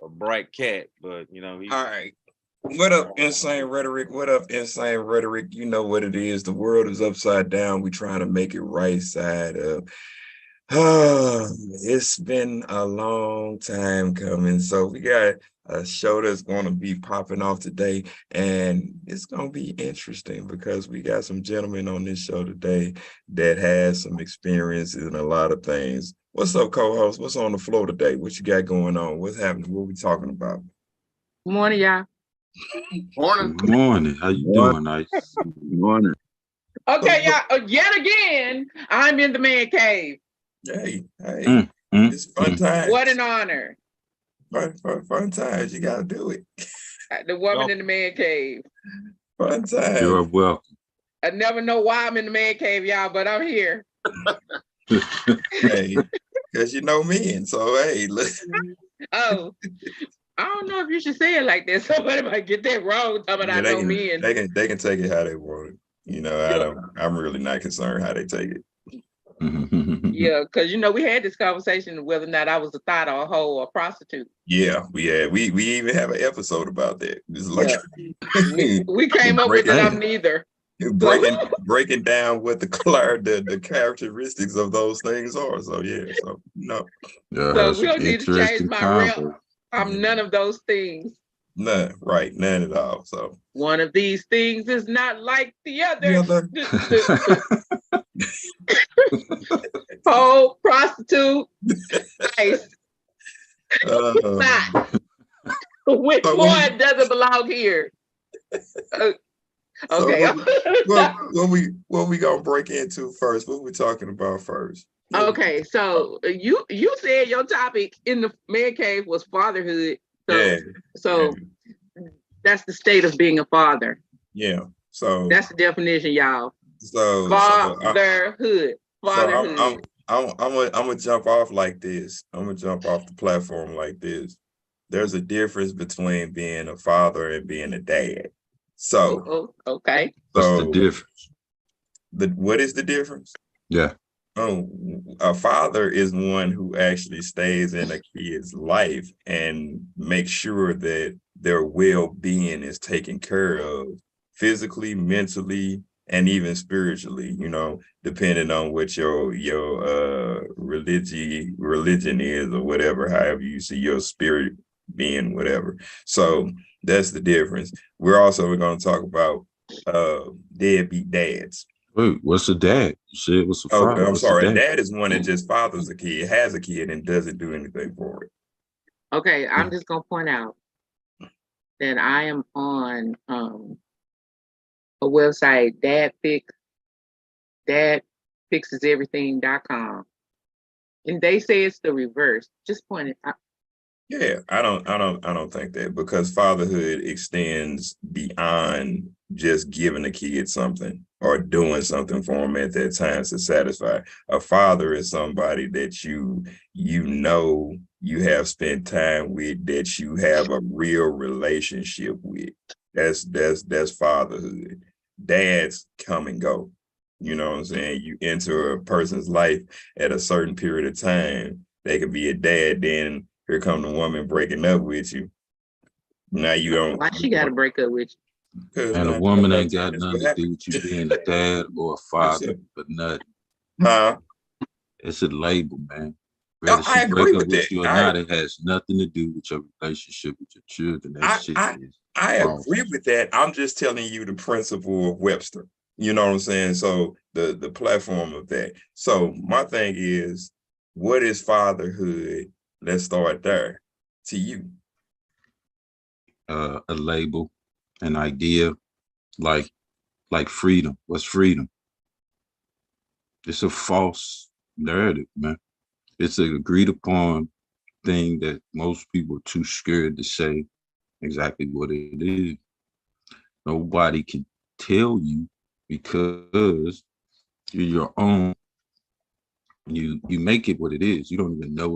a bright cat, but you know, All right. What up, Insane Rhetoric? What up, Insane Rhetoric? You know what it is. The world is upside down. We trying to make it right side up. It's been a long time coming. So we got a show that's going to be popping off today, and it's going to be interesting because we got some gentlemen on this show today that has some experience in a lot of things. What's up, co-host? What's on the floor today? What you got going on? What's happening? What we talking about? Morning, y'all. Morning. Good morning. How you doing, Nice? Morning. Okay, y'all. Yet again, I'm in the man cave. Hey, it's fun times. What an honor. Fun times. You got to do it. The woman in the man cave. Fun times. You're welcome. I never know why I'm in the man cave, y'all, but I'm here. Hey, because you know men. So, hey, listen. Oh, I don't know if you should say it like that. Somebody might get that wrong. But I know men. They can take it how they want it. You know, I'm really not concerned how they take it. Yeah, because you know we had this conversation of whether or not I was a thought or a hoe or a prostitute. Yeah, we even have an episode about that. It's like we came up with it. I'm neither. Breaking down what the characteristics of those things are. So yeah, so no. So we don't need to change my rep. I'm none of those things. None at all. So one of these things is not like the other. Oh, prostitute. Nice. Which one doesn't belong here? Okay. What we gonna break into first? What we talking about first? Okay, so you said your topic in the man cave was fatherhood. So that's the state of being a father. Yeah. So that's the definition, y'all. So fatherhood. So I'm gonna jump off like this. I'm gonna jump off the platform like this. There's a difference between being a father and being a dad. So okay. What's the difference? What is the difference? Yeah. Oh, a father is one who actually stays in a kid's life and makes sure that their well-being is taken care of physically, mentally, and even spiritually, you know, depending on what your religion is or whatever, however you see your spirit being, whatever. So that's the difference. We're going to talk about deadbeat dads. Wait, what's a dad? You said it was a father. I'm sorry. A dad is one that just fathers a kid, has a kid, and doesn't do anything for it. Okay, I'm just gonna point out that I am on a website, dadfixeseverything.com, and they say it's the reverse. Just point it out. Yeah, I don't think that, because fatherhood extends beyond just giving a kid something or doing something for them at that time to satisfy. A father is somebody that you know you have spent time with, that you have a real relationship with. That's fatherhood. Dads come and go. You know what I'm saying? You enter a person's life at a certain period of time. They could be a dad, then here come the woman breaking up with you. Now you don't. Why she got to break up with you? And a woman ain't got nothing to do with you being a dad or a father, but nothing. Huh? It's a label, man. Whether I agree with that. You or not, it has nothing to do with your relationship with your children. I agree with that. I'm just telling you the principle of Webster. You know what I'm saying? So the platform of that. So my thing is, what is fatherhood? Let's start there. To you. A label, an idea, like freedom. What's freedom? It's a false narrative, man. It's an agreed upon thing that most people are too scared to say exactly what it is. Nobody can tell you, because you're your own. You make it what it is. You don't even know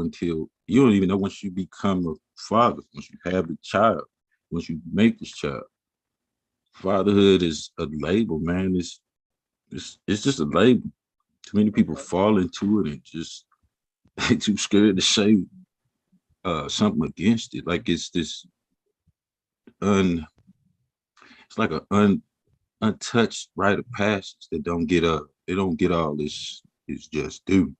once you become a father, once you have the child, once you make this child. Fatherhood is a label, man. It's just a label. Too many people fall into it and just too scared to say something against it. Like it's this it's like an untouched rite of passage that don't get they don't get all this is just due.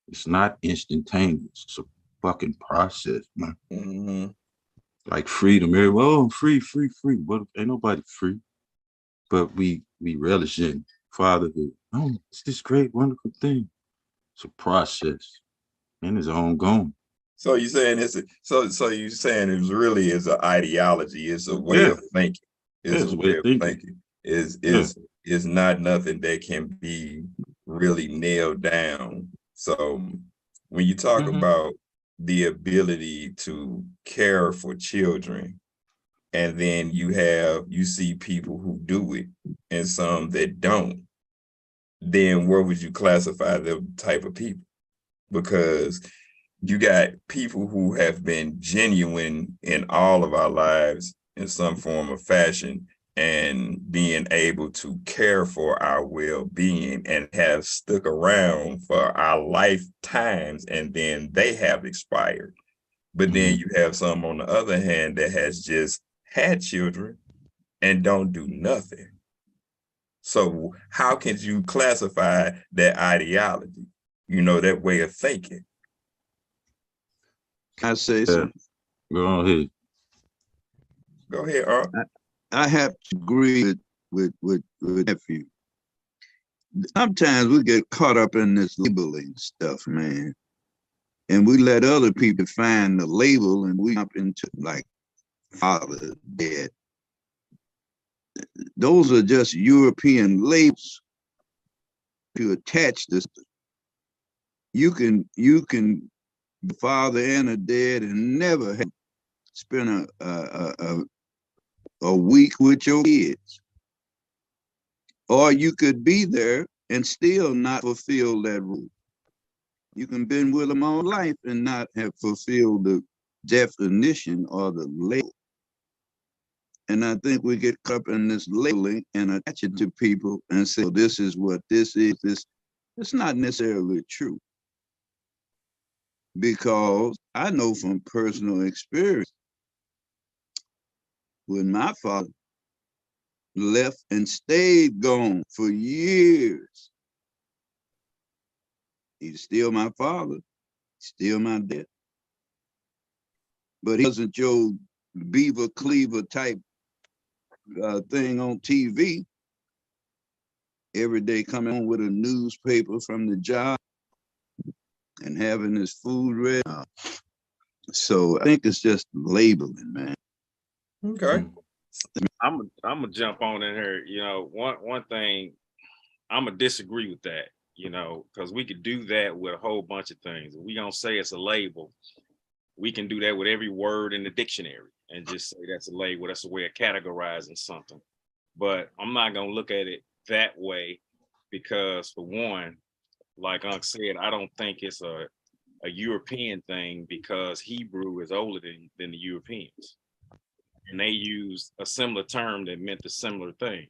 It's not instantaneous. It's a fucking process, man. Mm-hmm. Like freedom. Everybody, oh, free, free, free. But ain't nobody free. But we relish in fatherhood. Oh, it's this great, wonderful thing. It's a process and it's ongoing. So you saying so you saying it really is an ideology, it's a way of thinking. It's a way of thinking. Is not nothing that can be really nailed down. So when you talk about the ability to care for children, and then you see people who do it and some that don't, then where would you classify them type of people? Because you got people who have been genuine in all of our lives in some form or fashion, and being able to care for our well-being and have stuck around for our lifetimes, and then they have expired. But then you have some on the other hand that has just had children and don't do nothing. So how can you classify that ideology, that way of thinking? I say something. Go ahead. Go ahead, Art. I have to agree with nephew. Sometimes we get caught up in this labeling stuff, man. And we let other people find the label, and we jump into like father, dead. Those are just European labels to attach this. You can be father and a dead and never have spent a week with your kids. Or you could be there and still not fulfill that role. You can been with them all life and not have fulfilled the definition or the label. And I think we get caught up in this labeling and attach it to people and say, well, this is what this is. It's not necessarily true. Because I know from personal experience, when my father left and stayed gone for years, he's still my father, still my dad. But he wasn't your beaver cleaver type thing on TV. Every day coming on with a newspaper from the job and having his food ready. So I think it's just labeling, man. Okay. I'm gonna jump on in here. One thing, I'm gonna disagree with that. Because we could do that with a whole bunch of things. If we gonna say it's a label, we can do that with every word in the dictionary and just say that's a label. That's a way of categorizing something. But I'm not gonna look at it that way, because for one, like Unc said, I don't think it's a European thing, because Hebrew is older than the Europeans. And they used a similar term that meant the similar thing.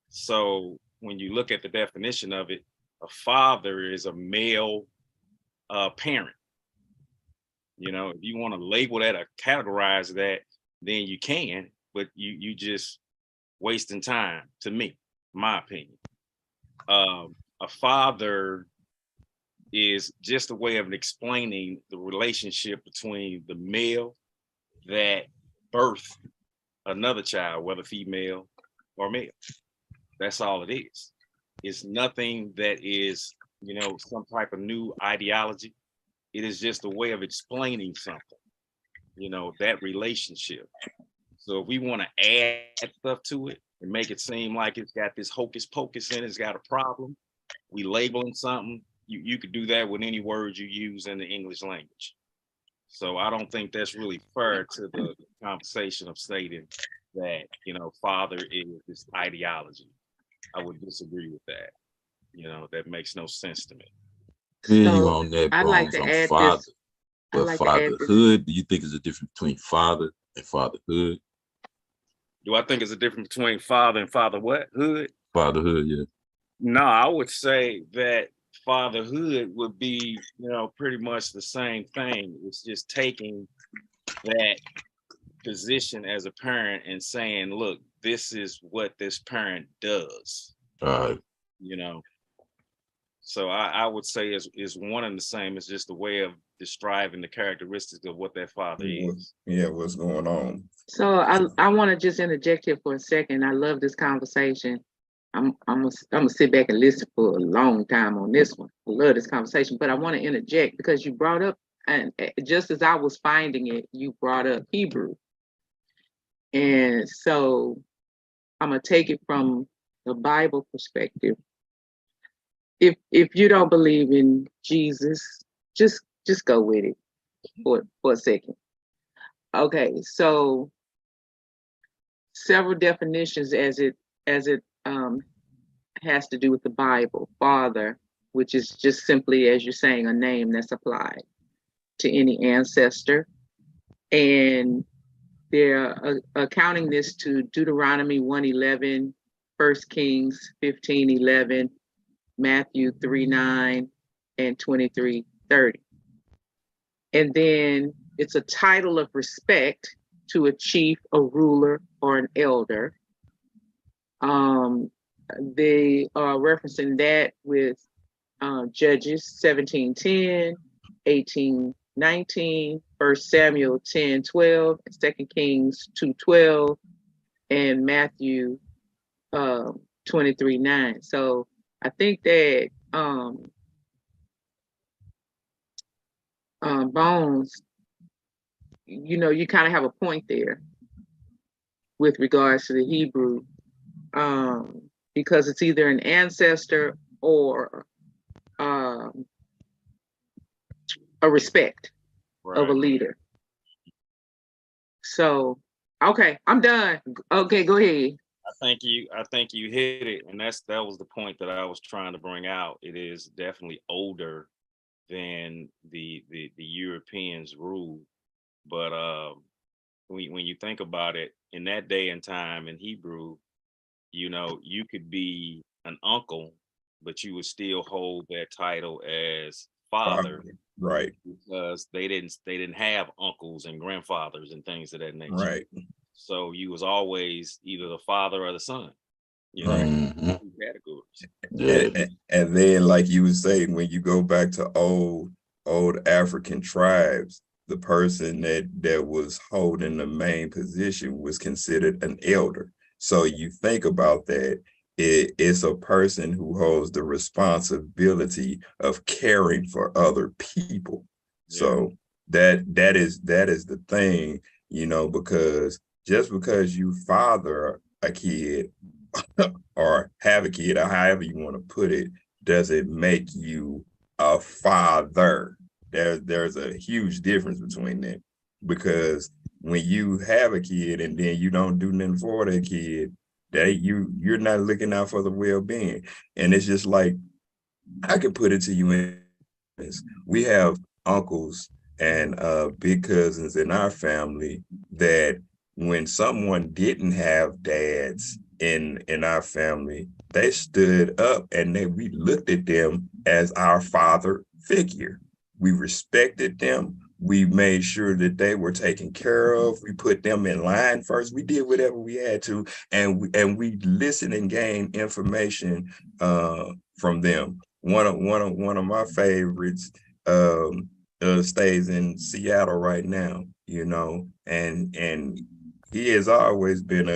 So when you look at the definition of it, a father is a male parent. If you want to label that or categorize that, then you can, but you just wasting time, to me, my opinion. A father is just a way of explaining the relationship between the male that birthed another child, whether female or male. That's all it is. It's nothing that is, some type of new ideology. It is just a way of explaining something, that relationship. So if we want to add stuff to it and make it seem like it's got this hocus pocus in it, it's got a problem, we labeling something, you could do that with any word you use in the English language. So I don't think that's really fair to the conversation of stating that, father is this ideology. I would disagree with that. That makes no sense to me. You on that, I'd like to add father. this. But fatherhood, do you think is a difference between father and fatherhood? Do I think there's a difference between father and father what? Hood? Fatherhood, yeah. No, I would say that fatherhood would be, pretty much the same thing. It's just taking that position as a parent and saying, look, this is what this parent does, you know. So I would say is one and the same. It's just a way of describing the characteristics of what that father is. Yeah, what's going on. So I want to just interject here for a second. I love this conversation. I'm gonna sit back and listen for a long time on this one. I love this conversation, but I want to interject because you brought up, and just as I was finding it, you brought up Hebrew. And so I'm gonna take it from the Bible perspective. If you don't believe in Jesus, just go with it for a second. Okay, so several definitions as it has to do with the Bible. Father, which is just simply, as you're saying, a name that's applied to any ancestor. And they're accounting this to Deuteronomy 1:11, 1 Kings 15:11, Matthew 3:9, and 23:30. And then it's a title of respect to a chief, a ruler, or an elder. They are referencing that with Judges 17:10, 18:19, 1 Samuel 10:12, 2 Kings 2:12, and Matthew 23:9. So I think that Bones, you kind of have a point there with regards to the Hebrew, because it's either an ancestor or a respect of a leader. So, okay, I'm done. Okay, go ahead. I think you hit it, and that was the point that I was trying to bring out. It is definitely older than the Europeans ruled, but when you think about it, in that day and time in Hebrew, you could be an uncle, but you would still hold that title as father, right? Because they didn't have uncles and grandfathers and things of that nature, right? So you was always either the father or the son, Mm-hmm. two categories. Yeah. And then, like you were saying, when you go back to old African tribes, the person that was holding the main position was considered an elder. So you think about that, it's a person who holds the responsibility of caring for other people. Yeah. So that is the thing, because just because you father a kid or have a kid, or however you want to put it, doesn't make you a father. There's a huge difference between that, because when you have a kid and then you don't do nothing for that kid, you're not looking out for the well-being. And it's just like, I could put it to you in this. We have uncles and big cousins in our family that when someone didn't have dads in our family, they stood up and we looked at them as our father figure. We respected them. We made sure that they were taken care of. We put them in line first. We did whatever we had to, and we listened and gained information from them. One of my favorites stays in Seattle right now, and he has always been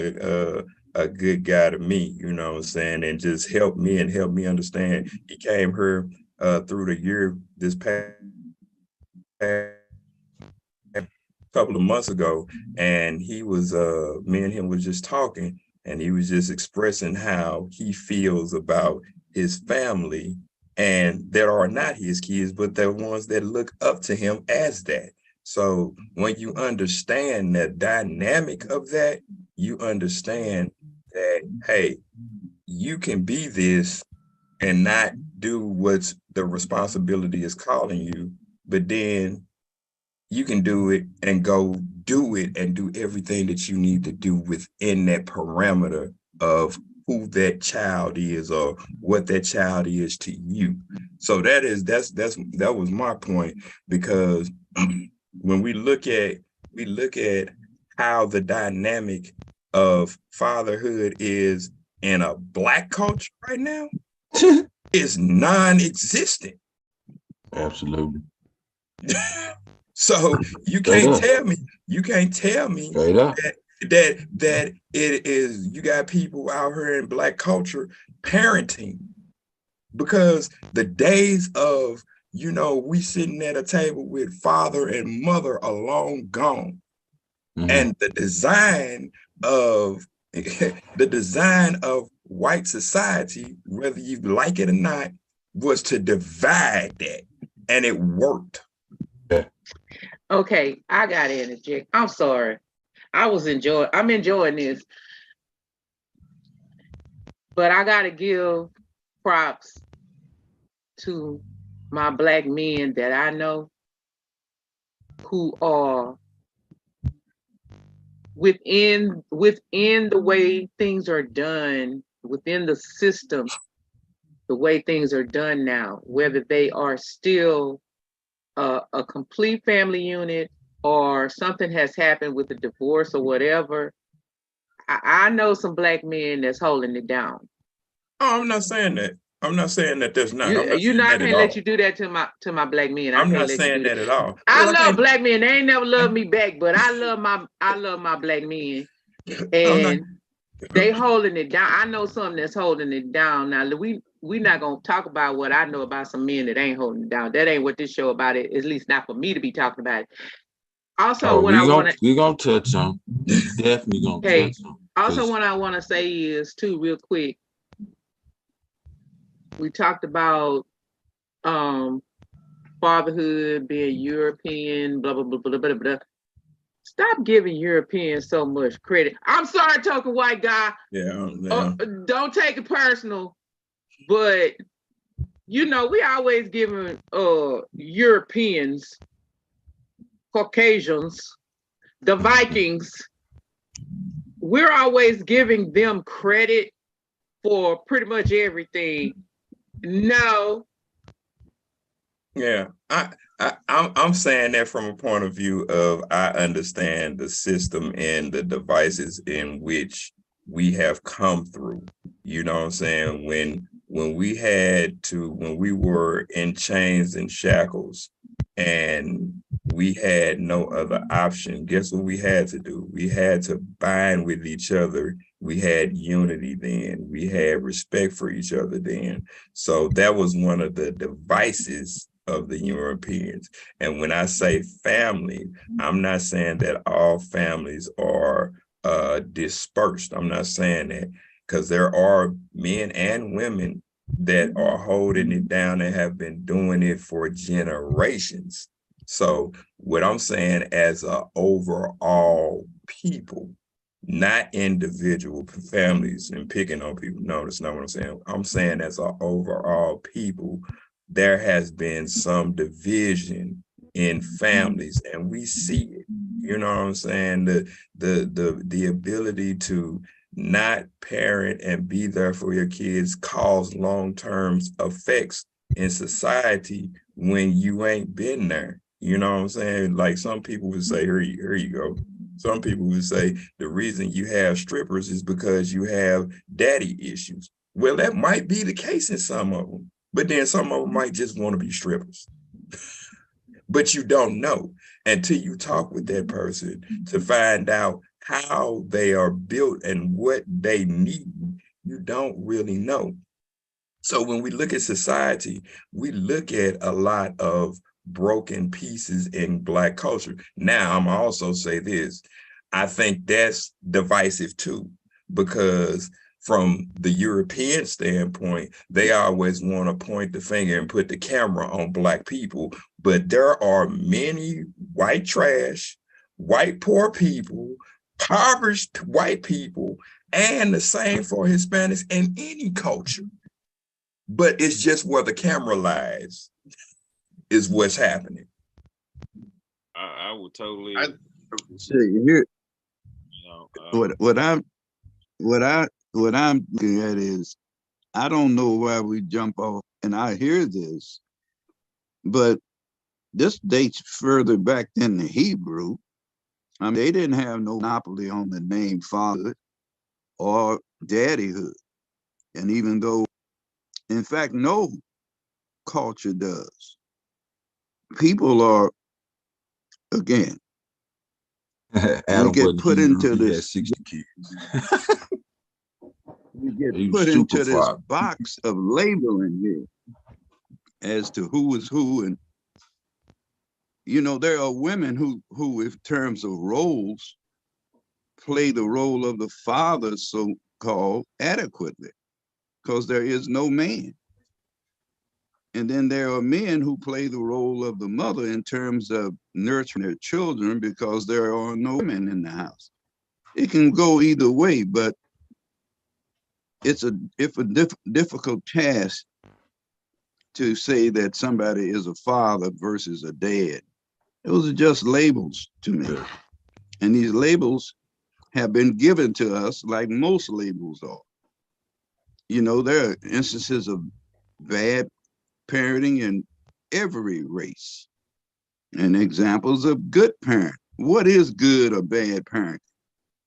a good guy to me, what I'm saying, and just helped me understand. He came here through the year this past couple of months ago, and he was me and him was just talking, and he was just expressing how he feels about his family, and there are not his kids, but they're ones that look up to him as that. So when you understand the dynamic of that, you understand that, hey, you can be this and not do what the responsibility is calling you, but then you can do it and go do it and do everything that you need to do within that parameter of who that child is or what that child is to you. So that was my point, because when we look at how the dynamic of fatherhood is in a Black culture right now, is non-existent. Absolutely. So you Straight can't up. tell me Straight up. that it is, you got people out here in Black culture parenting, because the days of, we sitting at a table with father and mother are long gone. Mhm. And the design of white society, whether you like it or not, was to divide that, and it worked. Okay, I gotta interject. I'm sorry. I'm enjoying this. But I gotta give props to my Black men that I know who are within the way things are done, within the system, the way things are done now, whether they are still a complete family unit or something has happened with a divorce or whatever. I know some Black men that's holding it down. Oh, I'm not saying that. I'm not saying that there's not. I'm not You know, saying I that at can't let all. you do that to my Black men. I I'm can't not let you saying do that that. at all. I Well, love Black men. They ain't never loved me back, but I love my Black men, I'm not. and they holding it down. I know something that's holding it down. Now we not gonna talk about what I know about some men that ain't holding it down. That ain't what this show about. It, at least not for me to be talking about it. Also, what I want to we gonna touch on. We definitely gonna touch on. Also, what I want to say is too, real quick. We talked about fatherhood being European, blah blah blah blah blah blah. Stop giving Europeans so much credit. I'm sorry, token white guy. Yeah. Don't take it personal, but we always giving Europeans, Caucasians, the Vikings. We're always giving them credit for pretty much everything. No. Yeah, I'm saying that from a point of view of, I understand the system and the devices in which we have come through. You know what I'm saying? When we were in chains and shackles and we had no other option, guess what we had to do? We had to bind with each other. We had unity then. We had respect for each other then. So that was one of the devices of the Europeans. And when I say family, I'm not saying that all families are dispersed. I'm not saying that, because there are men and women that are holding it down and have been doing it for generations. So what I'm saying, as a overall people, not individual families and picking on people. No, that's not what I'm saying. I'm saying as an overall people, there has been some division in families, and we see it. You know what I'm saying? The ability to not parent and be there for your kids cause long-term effects in society when you ain't been there. You know what I'm saying? Like, some people would say, here you go. Some people would say the reason you have strippers is because you have daddy issues. Well, that might be the case in some of them, but then some of them might just want to be strippers. But you don't know until you talk with that person to find out how they are built and what they need. You don't really know. So when we look at society, we look at a lot of broken pieces in Black culture. Now, I'm also say this, I think that's divisive too, because from the European standpoint, they always want to point the finger and put the camera on Black people. But there are many white trash, white poor people, impoverished white people, and the same for Hispanics in any culture. But it's just where the camera lies is what's happening. I would totally. Here, You know, what I what I'm looking at is, I don't know why we jump off, and I hear this, but this dates further back than the Hebrew. I mean, they didn't have no monopoly on the name fatherhood or daddyhood. And even though, in fact, no culture does, people are, again, we Adam get wasn't put Hebrew. into He had this, 60 kids. we get He was put super into this father. box of labeling here as to who is who. And, you know, there are women who, in terms of roles, play the role of the father so-called adequately, because there is no man. And then there are men who play the role of the mother in terms of nurturing their children, because there are no women in the house. It can go either way, but it's a difficult task to say that somebody is a father versus a dad. Those are just labels to me. Yeah. And these labels have been given to us like most labels are. You know, there are instances of bad parenting in every race and examples of good parent. What is good or bad parenting?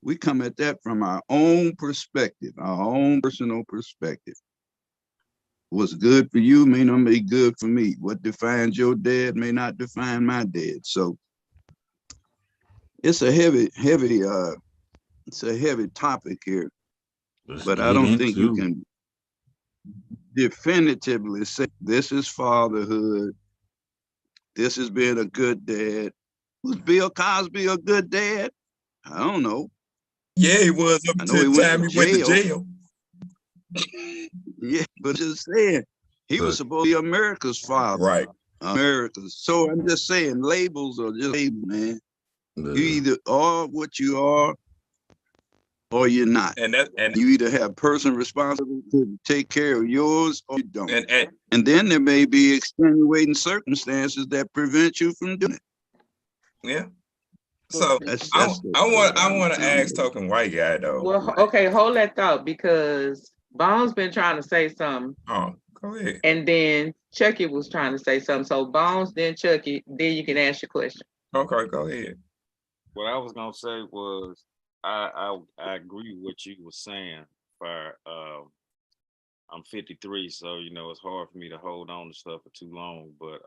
We come at that from our own perspective, our own personal perspective. What's good for you may not be good for me. What defines your dad may not define my dad. So it's a heavy it's a heavy topic here, Let's but I get don't think you into can definitively say this is fatherhood, this is being a good dad. Was Bill Cosby a good dad? I don't know. Yeah, he was up I know until he the went to time he went to jail. jail. Yeah, but just saying, he was But supposed to be America's father. Right. America's. So I'm just saying, labels are just labels, man. You the either are what you are or you're not. And You either have personal responsibility to take care of yours or you don't. and And then there may be extenuating circumstances that prevent you from doing it. yeah. So That's I that's I want to ask token white guy though. Well, okay, hold that thought, because Bones been trying to say something, Oh, go ahead. and then Chucky was trying to say something. So Bones, then Chucky, then you can ask your question. Okay, go ahead. What I was gonna say was I agree with what you were saying. For I'm 53, so you know it's hard for me to hold on to stuff for too long. But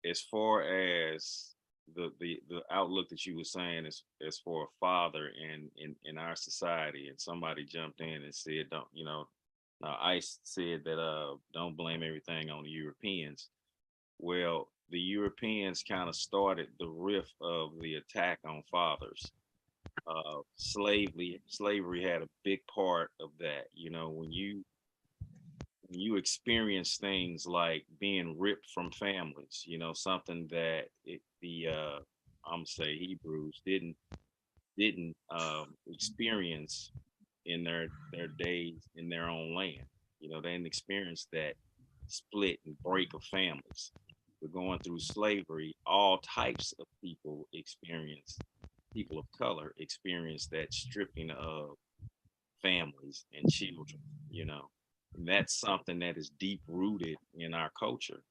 as far as the outlook that you were saying as for a father in our society, and somebody jumped in and said, don't, you know, ICE said that don't blame everything on the Europeans. Well, the Europeans kind of started the riff of the attack on fathers. Slavery had a big part of that. You know, when you experience things like being ripped from families, you know, something that the I'm gonna say Hebrews didn't experience in their days in their own land. You know, they didn't experience that split and break of families. We're going through slavery. All types of people of color experience that stripping of families and children, you know. And that's something that is deep rooted in our culture.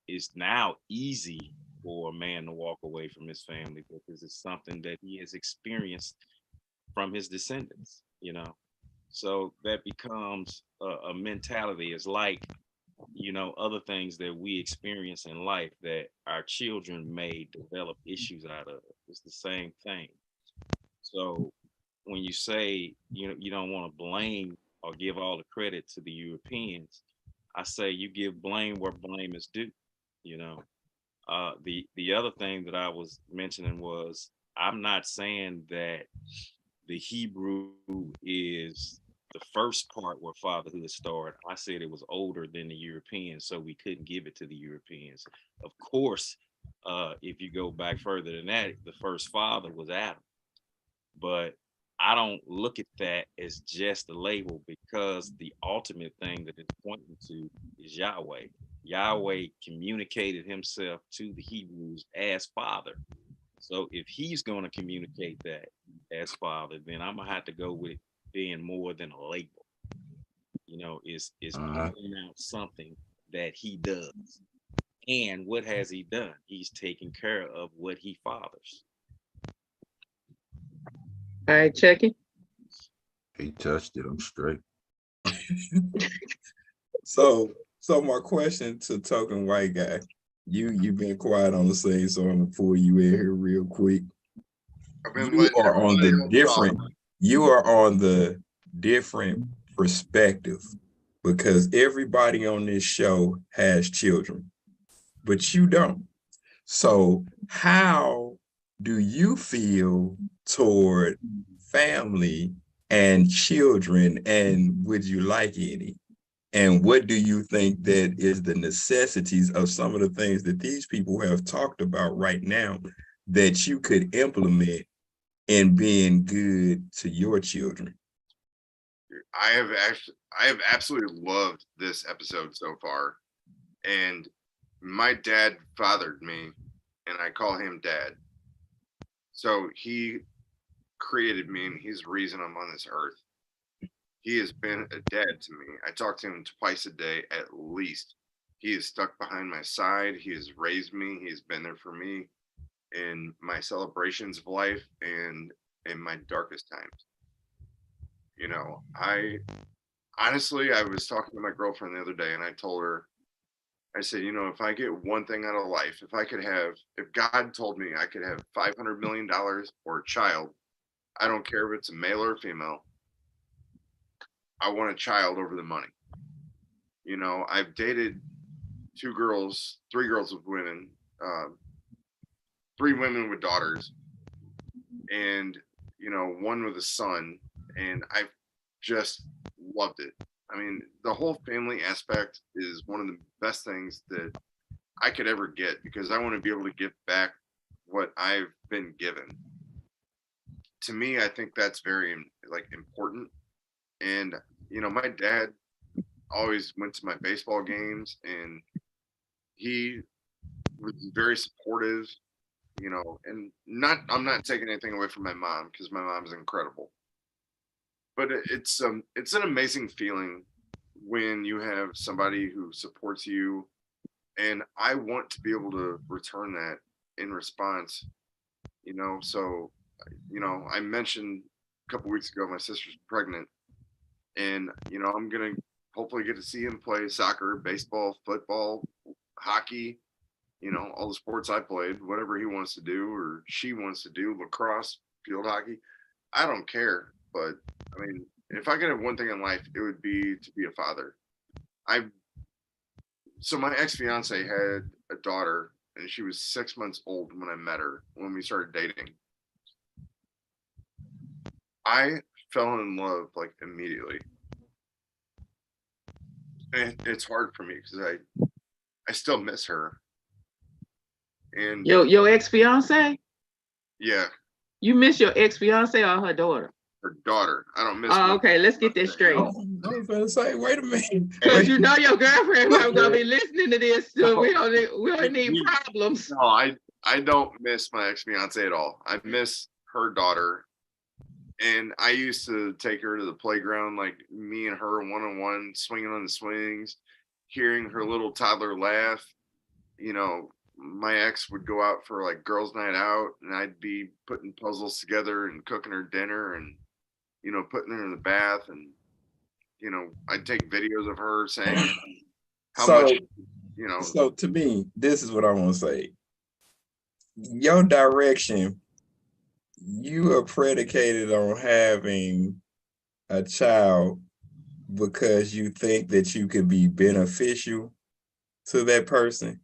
It's now easy for a man to walk away from his family because it's something that he has experienced from his descendants, you know. So that becomes a mentality. It's like, you know, other things that we experience in life that our children may develop issues out of. It's the same thing. So when you say, you know, you don't want to blame or give all the credit to the Europeans, I say you give blame where blame is due. You know, the other thing that I was mentioning was I'm not saying that the Hebrew is the first part where fatherhood started. I said it was older than the Europeans, so we couldn't give it to the Europeans. Of course, if you go back further than that, the first father was Adam. But I don't look at that as just a label, because the ultimate thing that it's pointing to is Yahweh. Yahweh communicated himself to the Hebrews as father. So if he's going to communicate that as father, then I'm gonna have to go with being more than a label. You know, is Uh-huh. pointing out something that he does. And what has he done? He's taken care of what he fathers. All right, Chucky. He touched it. I'm straight. So my question to token white guy, you've been quiet on the scene, so I'm gonna pull you in here real quick. I've been You letting are on everybody the else different, talk. you are on the different perspective because everybody on this show has children, but you don't. So how do you feel toward family and children, and would you like any? And what do you think that is the necessities of some of the things that these people have talked about right now that you could implement in being good to your children? I have absolutely loved this episode so far. And my dad fathered me, and I call him dad. So he created me, and he's the reason I'm on this earth. He has been a dad to me. I talk to him twice a day at least. He is stuck behind my side. He has raised me. He's been there for me in my celebrations of life and in my darkest times. You know, I honestly, I was talking to my girlfriend the other day, and I told her, I said, you know, if I get one thing out of life, if God told me I could have $500 million or a child, I don't care if it's a male or a female, I want a child over the money. You know, I've dated three girls with women, 3 women with daughters, and, you know, one with a son, and I've just loved it. I mean, the whole family aspect is one of the best things that I could ever get because I want to be able to give back what I've been given. To me, I think that's very important. And you know, my dad always went to my baseball games, and he was very supportive. You know, and I'm not taking anything away from my mom because my mom is incredible. But it's an amazing feeling when you have somebody who supports you, and I want to be able to return that in response. You know, so you know, I mentioned a couple weeks ago my sister's pregnant, and you know, I'm gonna hopefully get to see him play soccer, baseball, football, hockey, you know, all the sports I played, whatever he wants to do or she wants to do, lacrosse, field hockey. I don't care. But I mean, if I could have one thing in life, it would be to be a father. I So my ex-fiance had a daughter, and she was 6 months old when I met her, when we started dating. I fell in love like immediately. And it's hard for me because I still miss her. And Your ex-fiance? yeah, You miss your ex-fiance or her daughter? her daughter. I don't miss Oh, my okay, let's get this straight. I was gonna say, wait a minute. Because you know your girlfriend probably gonna be listening to this, so we don't need problems. No, I don't miss my ex-fiance at all. I miss her daughter. And I used to take her to the playground, like me and her one-on-one, swinging on the swings, hearing her little toddler laugh. You know, my ex would go out for like girls' night out, and I'd be putting puzzles together and cooking her dinner and, you know, putting her in the bath. And, you know, I'd take videos of her saying how much, you know. So to me, this is what I want to say. Your direction, you are predicated on having a child because you think that you could be beneficial to that person.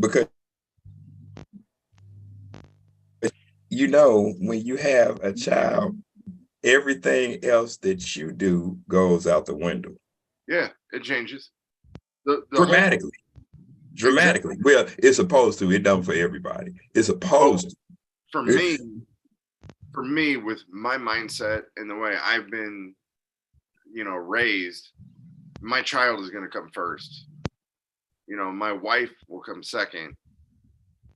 Because you know, when you have a child, everything else that you do goes out the window. Yeah, it changes. The Dramatically. Dramatically. Exactly. Well, it's supposed to. It don't for everybody. It's supposed to. For me, with my mindset and the way I've been, you know, raised, my child is going to come first. You know, my wife will come second,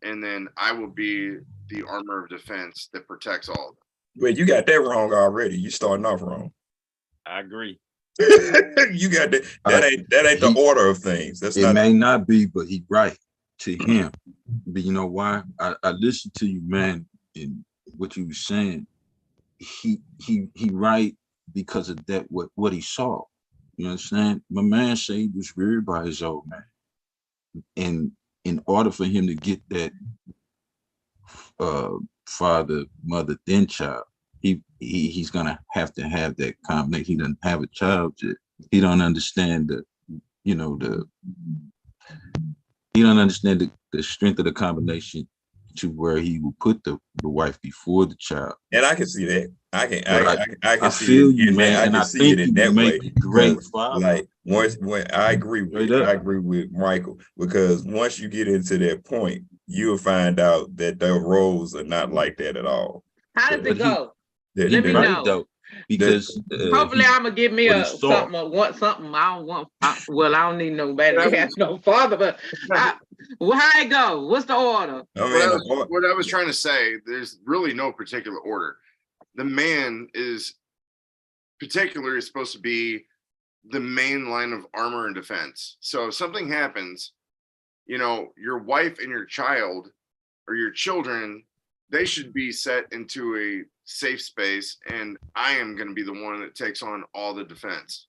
and then I will be the armor of defense that protects all of them. Well, you got that wrong already. You starting off wrong. I agree. You got that. That ain't the order of things. That's It not. may not be, but he right to him. But you know why? I listened to you, man, and what you were saying. He right because of that what he saw. You understand? My man said he was reared by his old man. And in order for him to get that father, mother, then child, he's gonna have to have that combination. He doesn't have a child yet. He don't understand he don't understand the strength of the combination to where he will put the wife before the child. And I can see that. I can I see feel it you, in man, that. I and can I see it think in you that make way. a great father. Like when I agree with Michael, because once you get into that point, you'll find out that the roles are not like that at all. How does it go? Let me know. Though, because hopefully I'm gonna give me something. I don't want. I don't need nobody to have no father. But how it go? What's the order? What I was trying to say, there's really no particular order. The man is particularly supposed to be the main line of armor and defense. So if something happens, your wife and your child or your children, they should be set into a safe space, and I am going to be the one that takes on all the defense.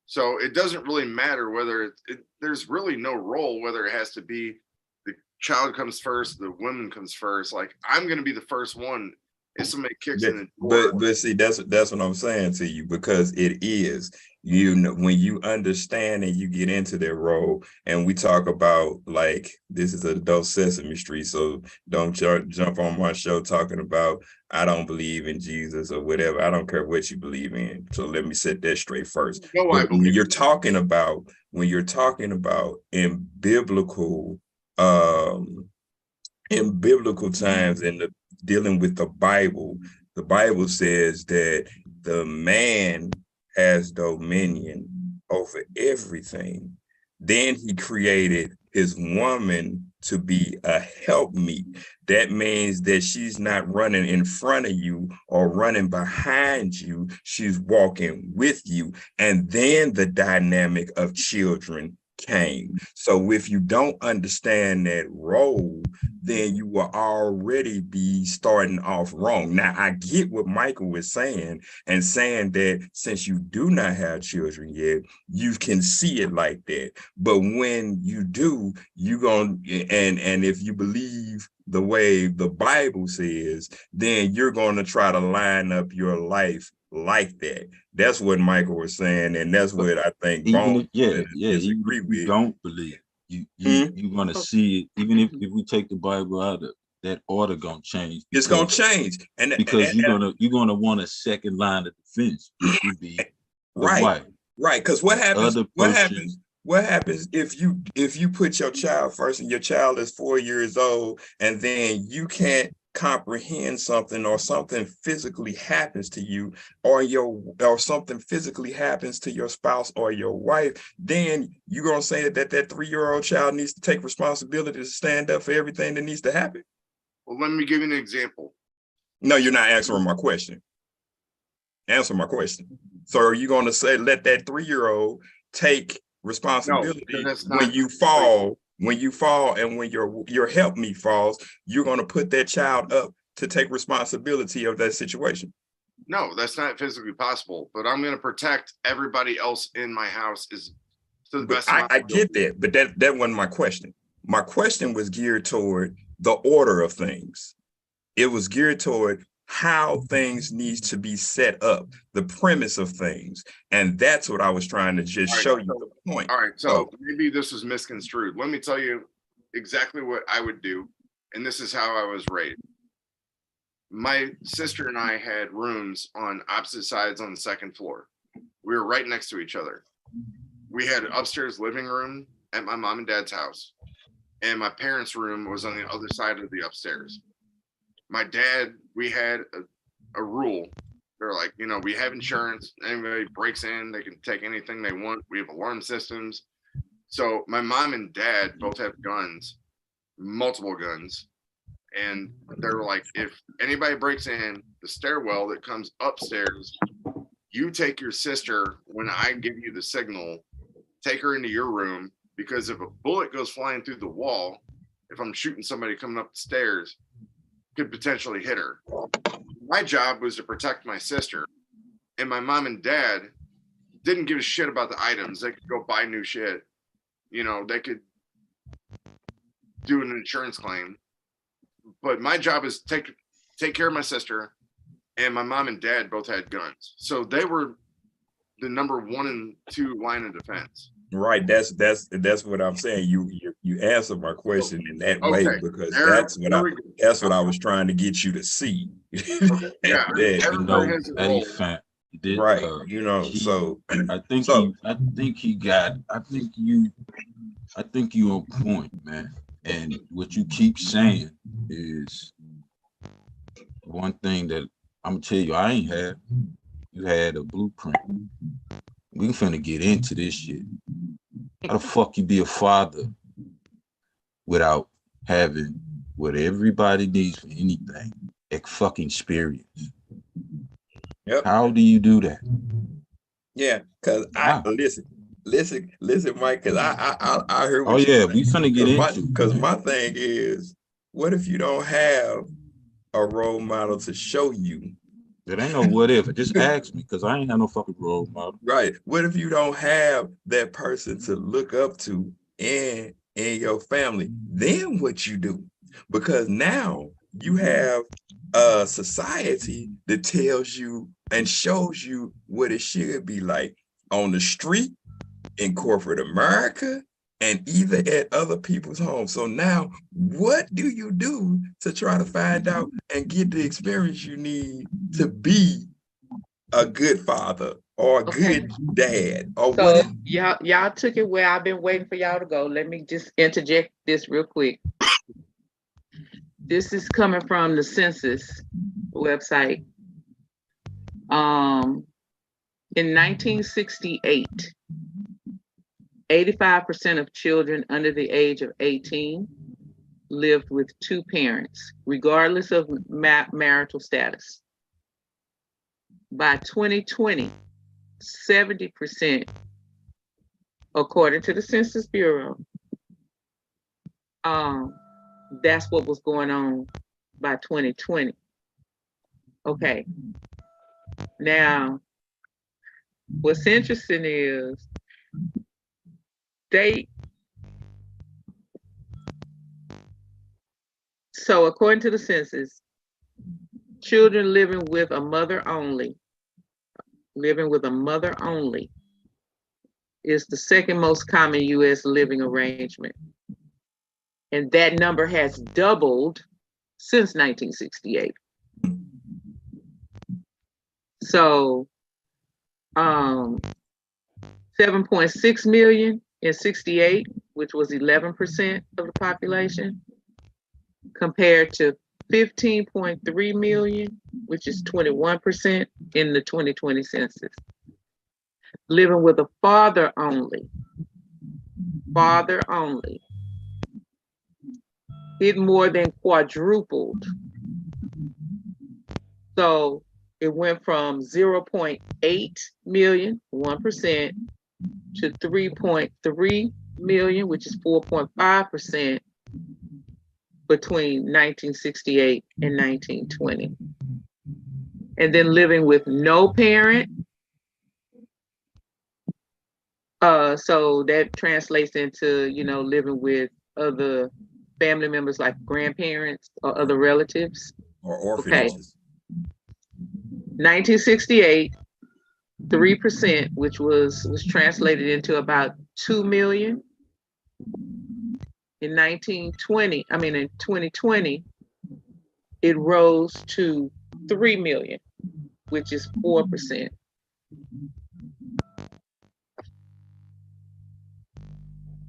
So it doesn't really matter whether there's really no role, whether it has to be the child comes first, the woman comes first. Like, I'm going to be the first one if somebody kicks in the door. But see, that's what I'm saying to you, because it is, when you understand and you get into that role, and we talk about, like, this is adult Sesame Street, so don't jump on my show talking about I don't believe in Jesus or whatever. I don't care what you believe in. So let me set that straight first. When you're talking about in biblical times, and dealing with the Bible says that the man has dominion over everything. Then he created his woman to be a helpmeet. That means that she's not running in front of you or running behind you. She's walking with you. And then the dynamic of children came. So if you don't understand that role, then you will already be starting off wrong. Now, I get what Michael was saying, and saying that since you do not have children yet, you can see it like that. But when you do, you're going to, and if you believe the way the Bible says, then you're going to try to line up your life like that. That's what Michael was saying, and that's what I think Bone disagree with. You don't believe. You're gonna see it, even if we take the Bible out of that order, gonna change. It's gonna change, because you're gonna want a second line of defense, which would be right. Because what happens if you put your child first, and your child is 4 years old, and then you can't comprehend something, or something physically happens to you, or something physically happens to your spouse or your wife, then you're going to say that 3-year-old child needs to take responsibility to stand up for everything that needs to happen? Well, let me give you an example. No, you're not answering my question. Answer my question. So are you going to say, let that 3-year-old take responsibility when you fall? When you fall, and when your helpmeet falls, you're going to put that child up to take responsibility of that situation? No, that's not physically possible. But I'm going to protect everybody else in my house to the best of my ability. I get that, but that wasn't my question. My question was geared toward the order of things. It was geared toward how things need to be set up, the premise of things. And that's what I was trying to just show you the point. All right, so maybe this is misconstrued. Let me tell you exactly what I would do. And this is how I was raised. My sister and I had rooms on opposite sides on the second floor. We were right next to each other. We had an upstairs living room at my mom and dad's house, and my parents' room was on the other side of the upstairs. My dad, we had a rule. They're like, we have insurance. Anybody breaks in, they can take anything they want. We have alarm systems. So my mom and dad both have guns, multiple guns. And they were like, if anybody breaks in the stairwell that comes upstairs, you take your sister when I give you the signal, take her into your room, because if a bullet goes flying through the wall, if I'm shooting somebody coming up the stairs, could potentially hit her. My job was to protect my sister, and my mom and dad didn't give a shit about the items. They could go buy new shit. You know, they could do an insurance claim. But my job is take care of my sister, and my mom and dad both had guns. So they were the number 1 and 2 line of defense. Right. That's what I'm saying. You answered my question in that way, because that's what I was trying to get you to see. Okay. Yeah. That, Eddie Fant did, right. So I think you on point, man. And what you keep saying is one thing that I'm gonna tell you I ain't had. You had a blueprint. We finna get into this shit. How the fuck you be a father without having what everybody needs for anything? Fucking experience. Yep. How do you do that? Yeah, because listen, Mike, because I heard what you we finna get into. Because my thing is, what if you don't have a role model to show you? It ain't no what if. Just ask me, because I ain't have no fucking role model. Right. What if you don't have that person to look up to in your family? Then what you do? Because now you have a society that tells you and shows you what it should be like on the street, in corporate America, and either at other people's homes. So now what do you do to try to find out and get the experience you need to be a good father or a good dad? Or so y'all took it where I've been waiting for y'all to go. Let me just interject this real quick. This is coming from the census website. In 1968, 85% of children under the age of 18 lived with 2 parents, regardless of marital status. By 2020, 70%, according to the Census Bureau, that's what was going on by 2020. Okay. Now, what's interesting is so according to the census, children living with a mother only is the second most common U.S. living arrangement. And that number has doubled since 1968. So 7.6 million in 68, which was 11% of the population, compared to 15.3 million, which is 21% in the 2020 census. Living with a father only, it more than quadrupled. So it went from 0.8 million, 1%, to 3.3 million, which is 4.5%, between 1968 and 1920. And then living with no parent, so that translates into, living with other family members like grandparents or other relatives. Or orphanages. 1968, 3%, which was translated into about 2 million. In 2020, it rose to 3 million, which is 4%.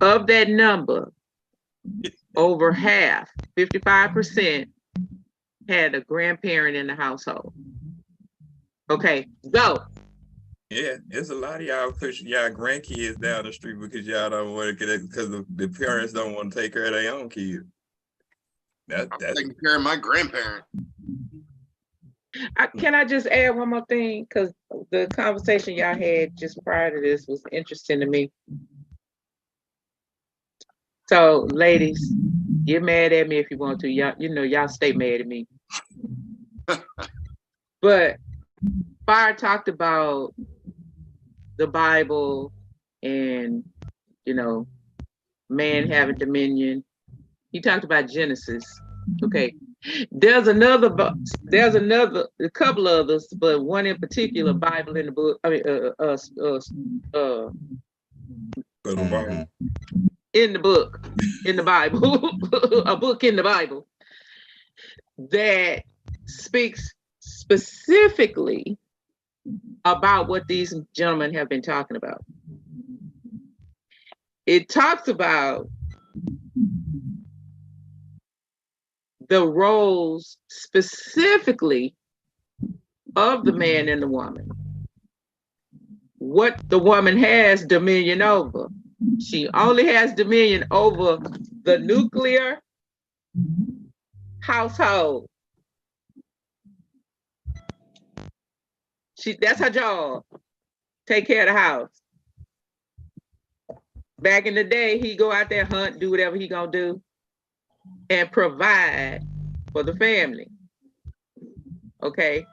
Of that number, over half, 55%, had a grandparent in the household. Okay, go. Yeah, it's a lot of y'all pushing y'all grandkids down the street because y'all don't want to get it, because the parents don't want to take care of their own kids. I'm That's taking care of my grandparent. Can I just add one more thing? Because the conversation y'all had just prior to this was interesting to me. So, ladies, get mad at me if you want to. Y'all stay mad at me. But Fire talked about the Bible and, man having dominion. He talked about Genesis. Okay. There's a couple others, but one in particular, Bible in the book. I mean, in the book, in the Bible, a book in the Bible that speaks specifically about what these gentlemen have been talking about. It talks about the roles specifically of the man and the woman. What the woman has dominion over. She only has dominion over the nuclear household. That's her job. Take care of the house. Back in the day, he go out there, hunt, do whatever he gonna do, and provide for the family. Okay.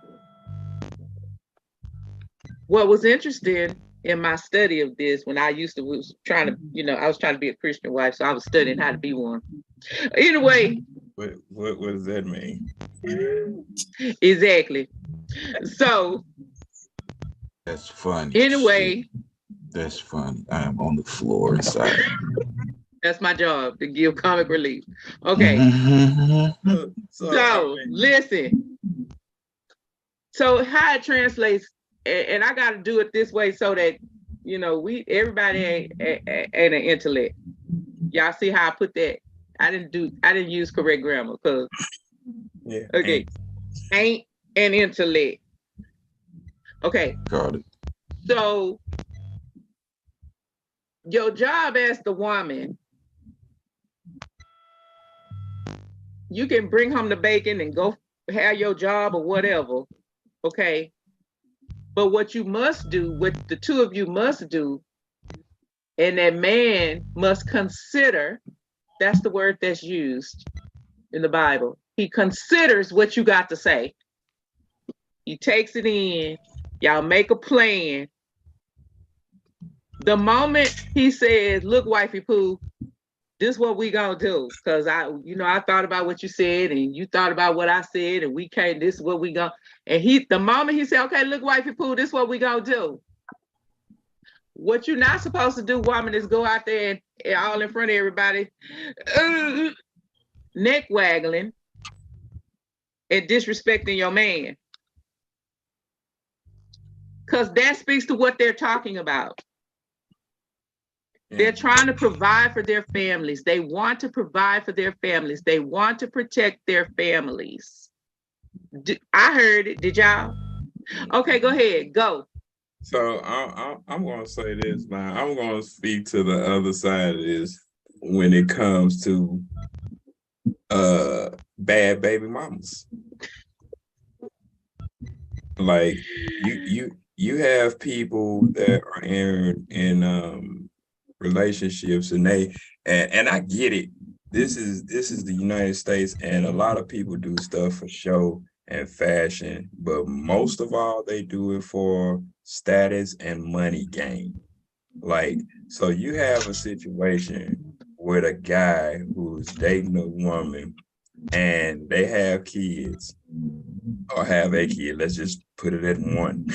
What was interesting in my study of this, when I was trying to be a Christian wife, so I was studying how to be one. Anyway. What does that mean? Exactly. So. That's funny. Anyway. Shit. That's funny. I am on the floor inside. That's my job, to give comic relief. Okay. So listen. So how it translates, and I got to do it this way so that everybody ain't an intellect. Y'all see how I put that? I didn't use correct grammar because ain't an intellect. Okay. Got it. So your job as the woman, you can bring home the bacon and go have your job or whatever. Okay. But what you must do, what the two of you must do, and that man must consider, that's the word that's used in the Bible. He considers what you got to say. He takes it in. Y'all make a plan. The moment he says, look, wifey poo, this is what we gonna do. Cause I thought about what you said and you thought about what I said and this is what we gonna, and the moment he said, okay, look, wifey poo, this is what we gonna do. What you're not supposed to do, woman, is go out there and all in front of everybody, neck waggling and disrespecting your man. Cause that speaks to what they're talking about. They're trying to provide for their families. They want to provide for their families. They want to protect their families. I heard it. Did y'all? Okay, go ahead. Go. So I'm going to say this now. I'm going to speak to the other side of this when it comes to bad baby mamas. Like you have people that are in relationships and and I get it. This is the United States, and a lot of people do stuff for show and fashion, but most of all they do it for status and money gain. Like, so you have a situation with a guy who's dating a woman and they have kids or have a kid, let's just put it at one,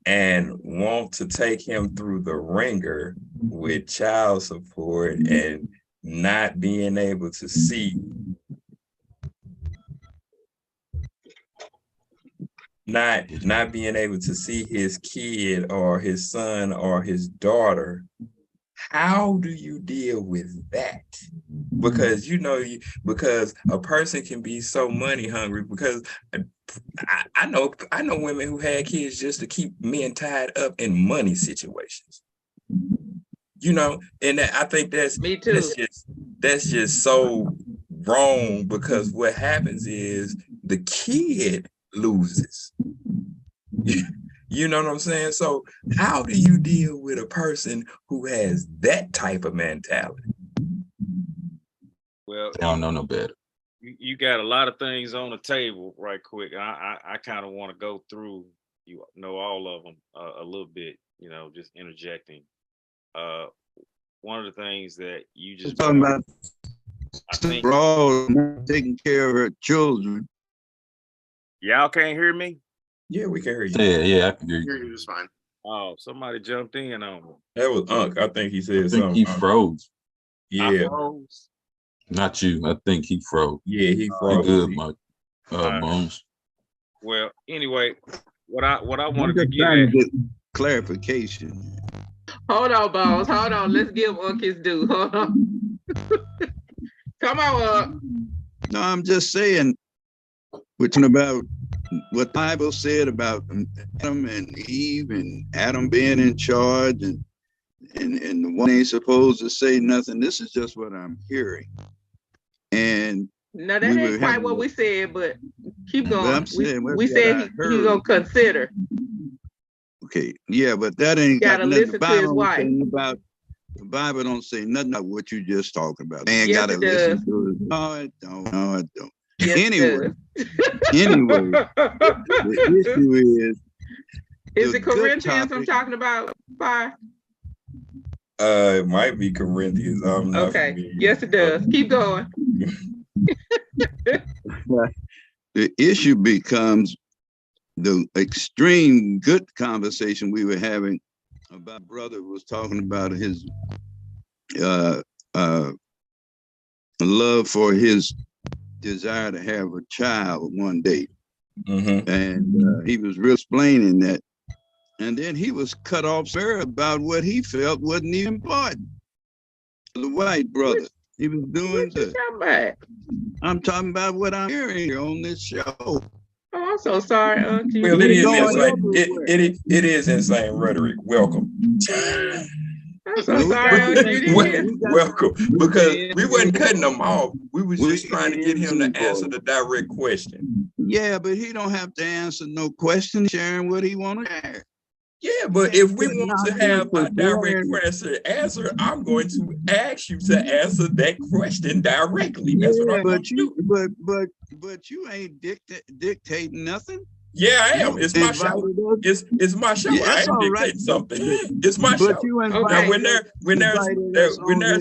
and want to take him through the ringer with child support and not being able to see not being able to see his kid or his son or his daughter. How do you deal with that? Because because a person can be so money hungry, because I know women who had kids just to keep men tied up in money situations. And I think that's me too. That's just so wrong, because what happens is the kid loses. You know what I'm saying? So how do you deal with a person who has that type of mentality? Well, They don't know no better. you got a lot of things on the table right quick. I kind of want to go through, you know, all of them a little bit, you know, just interjecting. One of the things that you just talking about I think Raw taking care of her children. y'all can't hear me. Yeah, we can hear you. Yeah, I can hear you. Hear you just fine. Oh, somebody jumped in on me. That was Unc. I think he said I think something. he froze. I Yeah, froze. Not you. I think he froze. yeah, he You froze. good, Mike? right. Bones. Well, anyway, what I I'm wanted to just get trying at. to get clarification. Hold on, boss. Hold on. Let's give Unc his due. Hold on. Come on up. No, I'm just saying, we're talking about what the Bible said about Adam and Eve, and Adam being in charge, and the one ain't supposed to say nothing. This is just what I'm hearing. And No, that we were ain't quite having what we said, but keep going. I'm saying We what said I he heard. gonna consider. Okay, yeah, but that ain't got Gotta nothing. listen to his wife. The Bible don't say nothing about what you just talked about. Man, Yes, gotta it listen does. to it. No, it don't. No, it don't. Yes, Anyway, it anyway, does. the issue Is the it good Corinthians I'm topic. talking about? Fire. It might be Corinthians. I'm not Okay. familiar. Yes, it does. Keep going. The issue becomes the extreme good conversation we were having about brother was talking about his love for his desire to have a child one day. Mm-hmm. And he was real explaining that. And then he was cut off about what he felt wasn't even important. The white brother. He was doing What you talking about? I'm talking about what I'm hearing here on this show. Oh, I'm so sorry, Unc. Well, it is going insane. It is insane rhetoric. Welcome. I'm so sorry, Unc. You did. Welcome, because we wasn't cutting them off. We was just trying to get him to answer the direct question. Yeah, but he don't have to answer no question, sharing what he want to share. Yeah, but if we want to have a direct question answer, I'm going to ask you to answer that question directly. That's what I'm going to do. But you ain't dictating nothing. Yeah, I am. It's my show. It's my show. Yeah, I ain't dictating something. It's my show. Now, when there's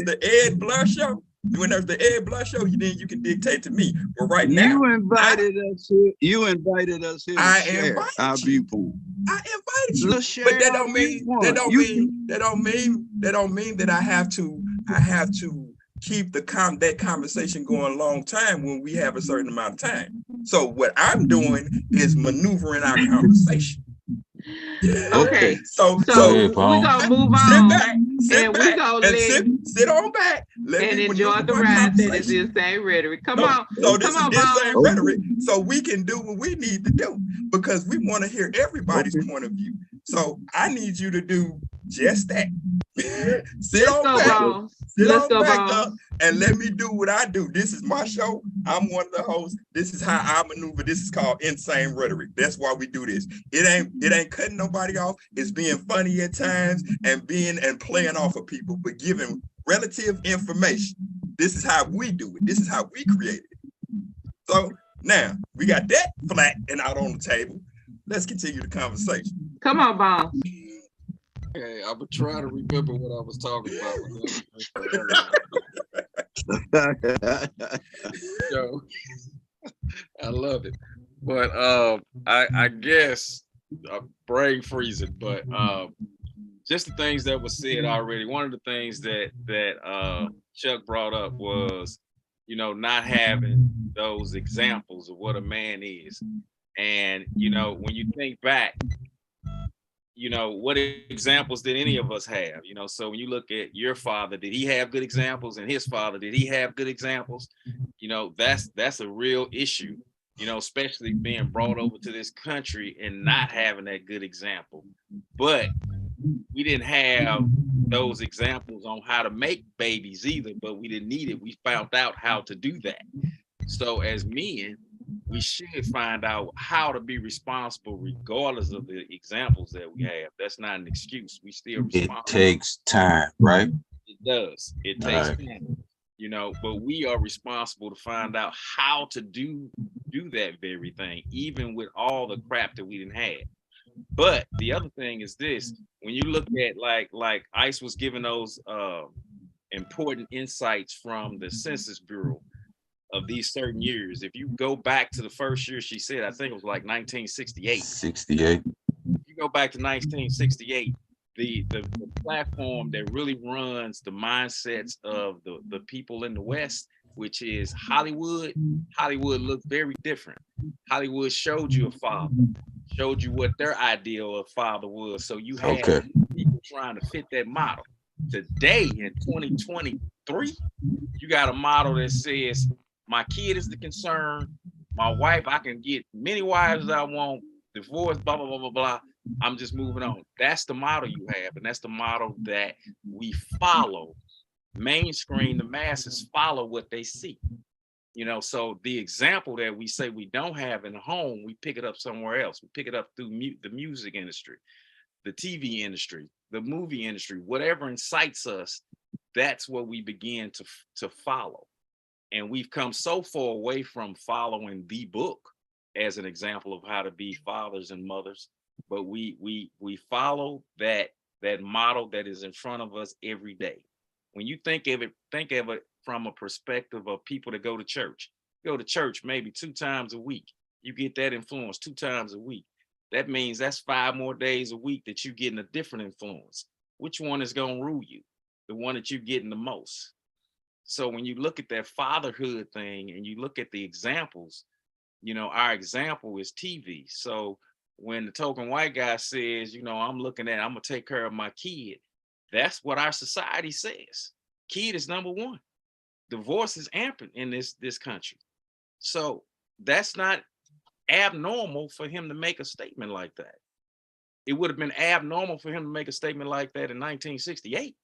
the Ed Blush show, when there's the Ed Blush show, then you can dictate to me. But right now, you invited us here. You invited us here to share our viewpoint. I invited you, but that don't mean that I have to keep that conversation going a long time when we have a certain amount of time. So what I'm doing is maneuvering our conversation. Okay. So we're gonna move on. Sit on back. And enjoy the ride that is Insane Rhetoric. Come on. So this is Insane Rhetoric. So we can do what we need to do because we want to hear everybody's point of view. So I need you to do just that. Sit on back and let me do what I do. This is my show. I'm one of the hosts. This is how I maneuver. This is called Insane Rhetoric. That's why we do this. It ain't cutting nobody off. It's being funny at times and playing off of people, but giving relative information. This is how we do it. This is how we create it. So now we got that flat and out on the table. Let's continue the conversation. Come on, Bob. Okay, I'm gonna try to remember what I was talking about. So, I love it, but I guess brain freezing, but just the things that were said already. One of the things that Chuck brought up was, you know, not having those examples of what a man is, and you know, when you think back, you know, what examples did any of us have? You know, so when you look at your father, did he have good examples? And his father, did he have good examples? You know, that's a real issue, you know, especially being brought over to this country and not having that good example. But we didn't have those examples on how to make babies either, but we didn't need it. We found out how to do that. So as men, we should find out how to be responsible regardless of the examples that we have. That's not an excuse. We still It responsible. takes time, right? It does. It All takes right. time, you know, but we are responsible to find out how to do that very thing, even with all the crap that we didn't have. But the other thing is this: when you look at like Ice was giving those important insights from the Census Bureau of these certain years. If you go back to the first year, she said, I think it was like 1968. 68. If you go back to 1968, the platform that really runs the mindsets of the people in the West, which is Hollywood. Hollywood looked very different. Hollywood showed you a father, showed you what their ideal of father was. So you had Okay. people trying to fit that model. Today in 2023, you got a model that says, my kid is the concern. My wife, I can get many wives as I want, divorce, blah, blah, blah, blah, blah. I'm just moving on. That's the model you have. And that's the model that we follow. Mainstream, the masses follow what they see. You know, so the example that we say we don't have in the home, we pick it up somewhere else. We pick it up through the music industry, the TV industry, the movie industry, whatever incites us, that's what we begin to follow. And we've come so far away from following the book as an example of how to be fathers and mothers, but we follow that model that is in front of us every day. When you think of it from a perspective of people that go to church. Go to church maybe 2 times a week. You get that influence 2 times a week. That means that's 5 more days a week that you're getting a different influence. Which one is going to rule you? The one that you're getting the most. So when you look at that fatherhood thing and you look at the examples, you know, our example is TV. So when the token white guy says, you know, I'm going to take care of my kid, that's what our society says. Kid is number one. Divorce is ampant in this country. So that's not abnormal for him to make a statement like that. It would have been abnormal for him to make a statement like that in 1968,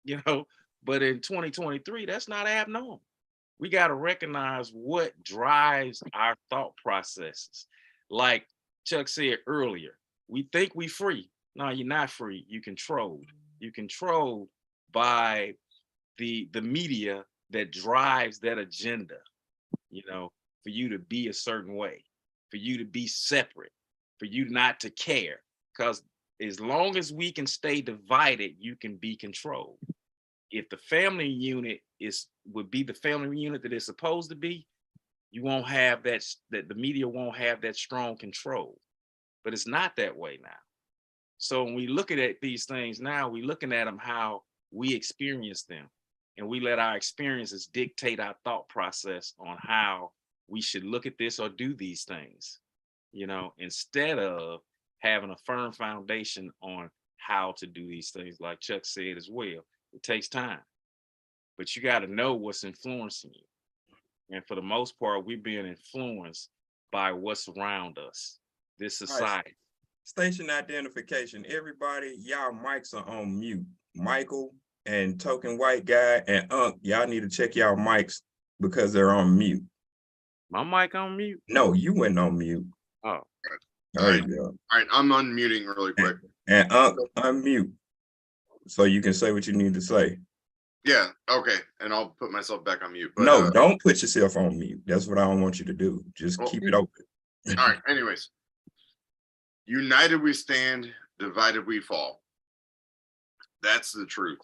you know, but in 2023, that's not abnormal. We got to recognize what drives our thought processes. Like Chuck said earlier, we think we free. No, you're not free. You're controlled. You're controlled by the media that drives that agenda, you know, for you to be a certain way, for you to be separate, for you not to care. Because as long as we can stay divided, you can be controlled. If the family unit would be the family unit that it's supposed to be, you won't have that the media won't have that strong control. But it's not that way now. So when we look at these things now, we're looking at them how we experience them. And we let our experiences dictate our thought process on how we should look at this or do these things, you know, instead of having a firm foundation on how to do these things. Like Chuck said as well, it takes time, but you got to know what's influencing you. And for the most part, we're being influenced by what's around us, this society. Station identification. Everybody, y'all mics are on mute. Michael and token white guy and y'all need to check y'all mics because they're on mute. My mic on mute? No, you went on mute. Oh. There you go. All right, I'm unmuting really quick. And unmute so you can say what you need to say. Yeah, okay. And I'll put myself back on mute. But, no, don't put yourself on mute. That's what I don't want you to do. Just keep it open. All right, anyways. United we stand, divided we fall. That's the truth.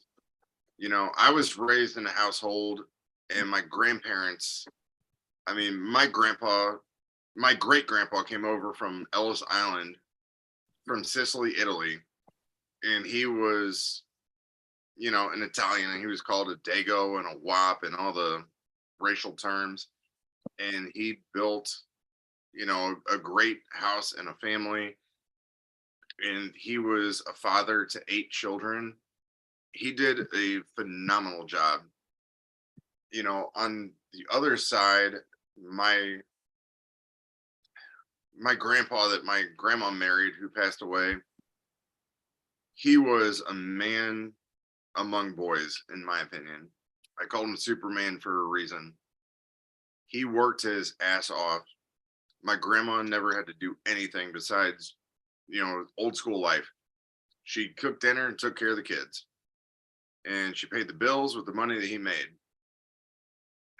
You know, I was raised in a household and my grandparents, I mean, my great grandpa came over from Ellis Island from Sicily, Italy. And he was, you know, an Italian, and he was called a Dago and a Wop and all the racial terms. And he built, you know, a great house and a family. And he was a father to 8 children. He did a phenomenal job. You know, on the other side, my grandpa that my grandma married, who passed away, he was a man among boys, in my opinion. I called him Superman for a reason. He worked his ass off. My grandma never had to do anything besides, old school life. She cooked dinner and took care of the kids. And she paid the bills with the money that he made.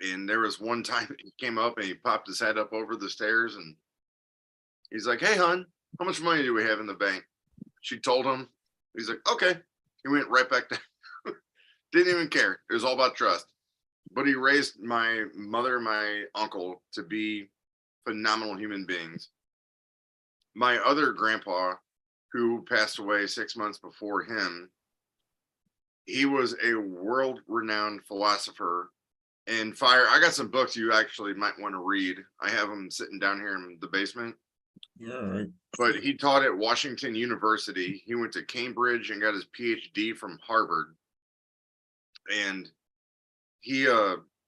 And there was one time he came up and he popped his head up over the stairs and he's like, "Hey, hon, how much money do we have in the bank?" She told him. He's like, "Okay." He went right back down. Didn't even care. It was all about trust. But he raised my mother and my uncle to be phenomenal human beings. My other grandpa, who passed away 6 months before him, he was a world-renowned philosopher. And Fire, I got some books you actually might want to read. I have them sitting down here in the basement. All right. But he taught at Washington University. He went to Cambridge and got his PhD from Harvard. And he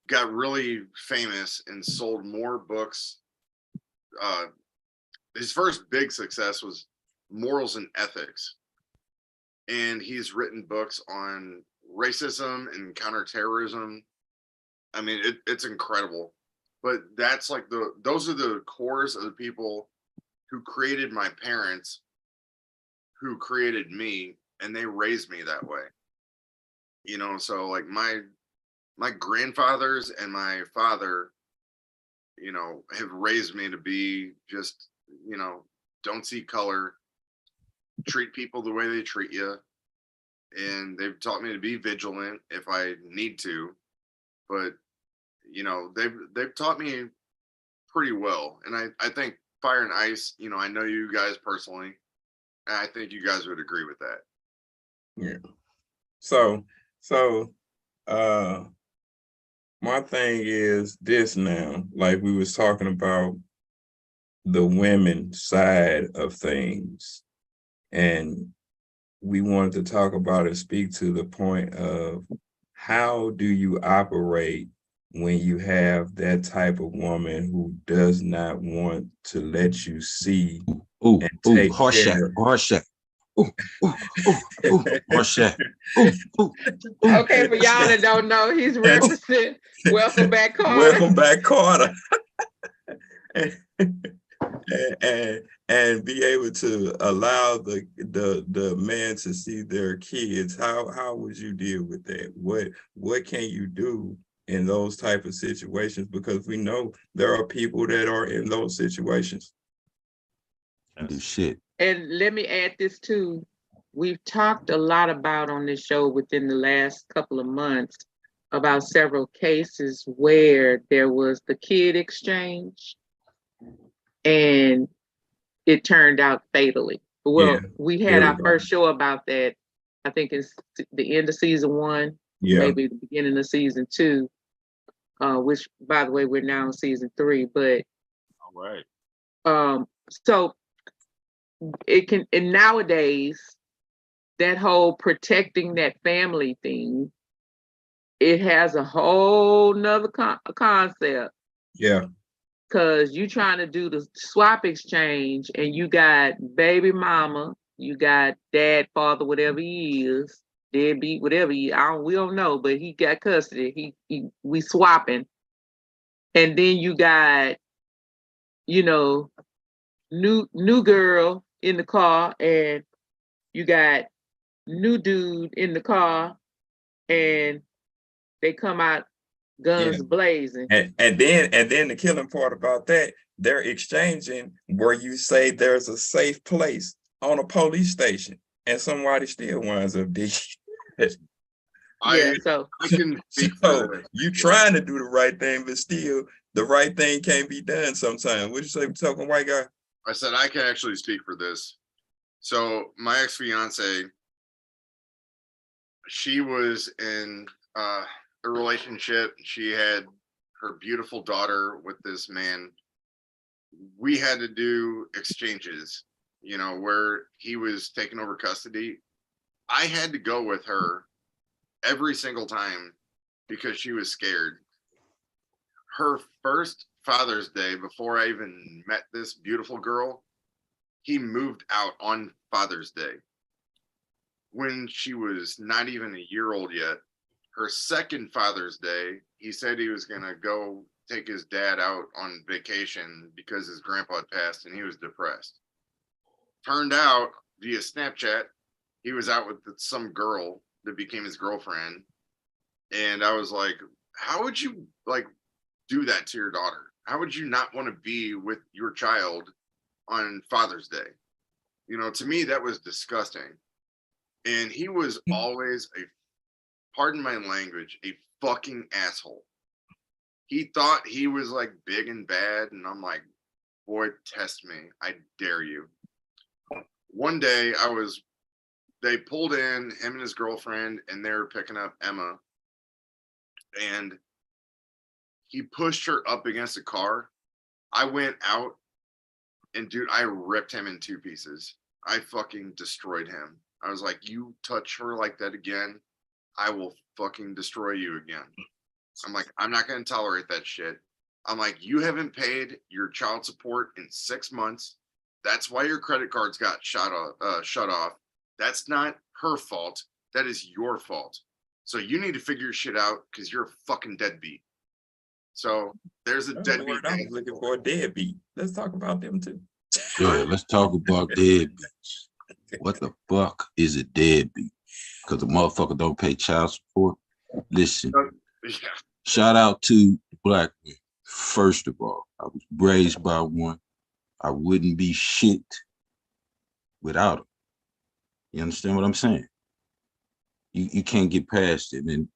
got really famous and sold more books. His first big success was Morals and Ethics. And he's written books on racism and counterterrorism. I mean, it's incredible. But that's like those are the cores of the people who created my parents, who created me, and they raised me that way. So like my grandfathers and my father, have raised me to be just, don't see color, treat people the way they treat you. And they've taught me to be vigilant if I need to. But, they've taught me pretty well. And I think Fire and Ice, I know you guys personally, and I think you guys would agree with that. Yeah. So my thing is this now, like we was talking about the women side of things, and we wanted to talk about and speak to the point of how do you operate when you have that type of woman who does not want to let you see and take care. Okay, for y'all that don't know, he's referencing Welcome Back, Carter. Welcome Back, Carter. and be able to allow the man to see their kids. How would you deal with that? What can you do in those type of situations? Because we know there are people that are in those situations. Do shit. And let me add this too. We've talked a lot about on this show within the last couple of months about several cases where there was the kid exchange and it turned out fatally. Well, we had our first show about that. I think it's the end of season 1, maybe the beginning of season 2, which, by the way, we're now in season 3. But all right. So it can, and nowadays, that whole protecting that family thing, it has a whole nother concept. Yeah. Because you trying to do the swap exchange and you got baby mama, you got dad, father, whatever he is, deadbeat, whatever he, we don't know, but he got custody. We swapping. And then you got, new girl in the car, and you got new dude in the car, and they come out guns blazing. And then the killing part about that, they're exchanging where you say there's a safe place on a police station, and somebody still winds up dead. Yeah, so I can speak you trying to do the right thing, but still the right thing can't be done sometimes. What'd you say, talking white guy? I said I can actually speak for this. So my ex-fiance, she was in a relationship. She had her beautiful daughter with this man. We had to do exchanges, where he was taking over custody. I had to go with her every single time because she was scared. Her first Father's Day, before I even met this beautiful girl, he moved out on Father's Day. when she was not even a year old yet, her second Father's Day, he said he was going to go take his dad out on vacation because his grandpa had passed and he was depressed. Turned out via Snapchat, he was out with some girl that became his girlfriend. And I was like, how would you like do that to your daughter? How would you not want to be with your child on Father's Day? You know, to me, that was disgusting. And he was always pardon my language, a fucking asshole. He thought he was like big and bad. And I'm like, boy, test me. I dare you. One day they pulled in him and his girlfriend and they were picking up Emma. And he pushed her up against a car. I went out and dude, I ripped him in two pieces. I fucking destroyed him. I was like, you touch her like that again, I will fucking destroy you again. I'm like, I'm not going to tolerate that shit. I'm like, you haven't paid your child support in 6 months. That's why your credit cards got shut off. That's not her fault. That is your fault. So you need to figure your shit out because you're a fucking deadbeat. So there's a deadbeat. I'm looking for a deadbeat. Let's talk about them too. Yeah, let's talk about deadbeats. What the fuck is a deadbeat? Because the motherfucker don't pay child support. Listen, Yeah. shout out to black men. First of all, I was raised by one. I wouldn't be shit without him. You understand what I'm saying? You can't get past it. And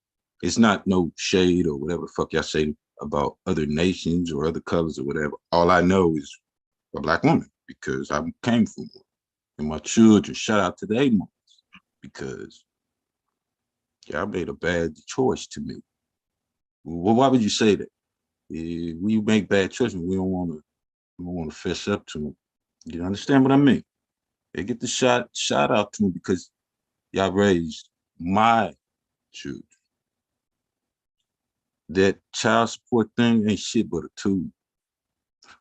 it's not no shade or whatever the fuck y'all say about other nations or other colors or whatever. All I know is a black woman because I came from one. And my children, shout out to their moms because y'all made a bad choice to me. Well, why would you say that? When you make bad choices, we don't want to fess up to them. You understand what I mean? They get the shout out to them because y'all raised my children. That child support thing ain't shit but a tool.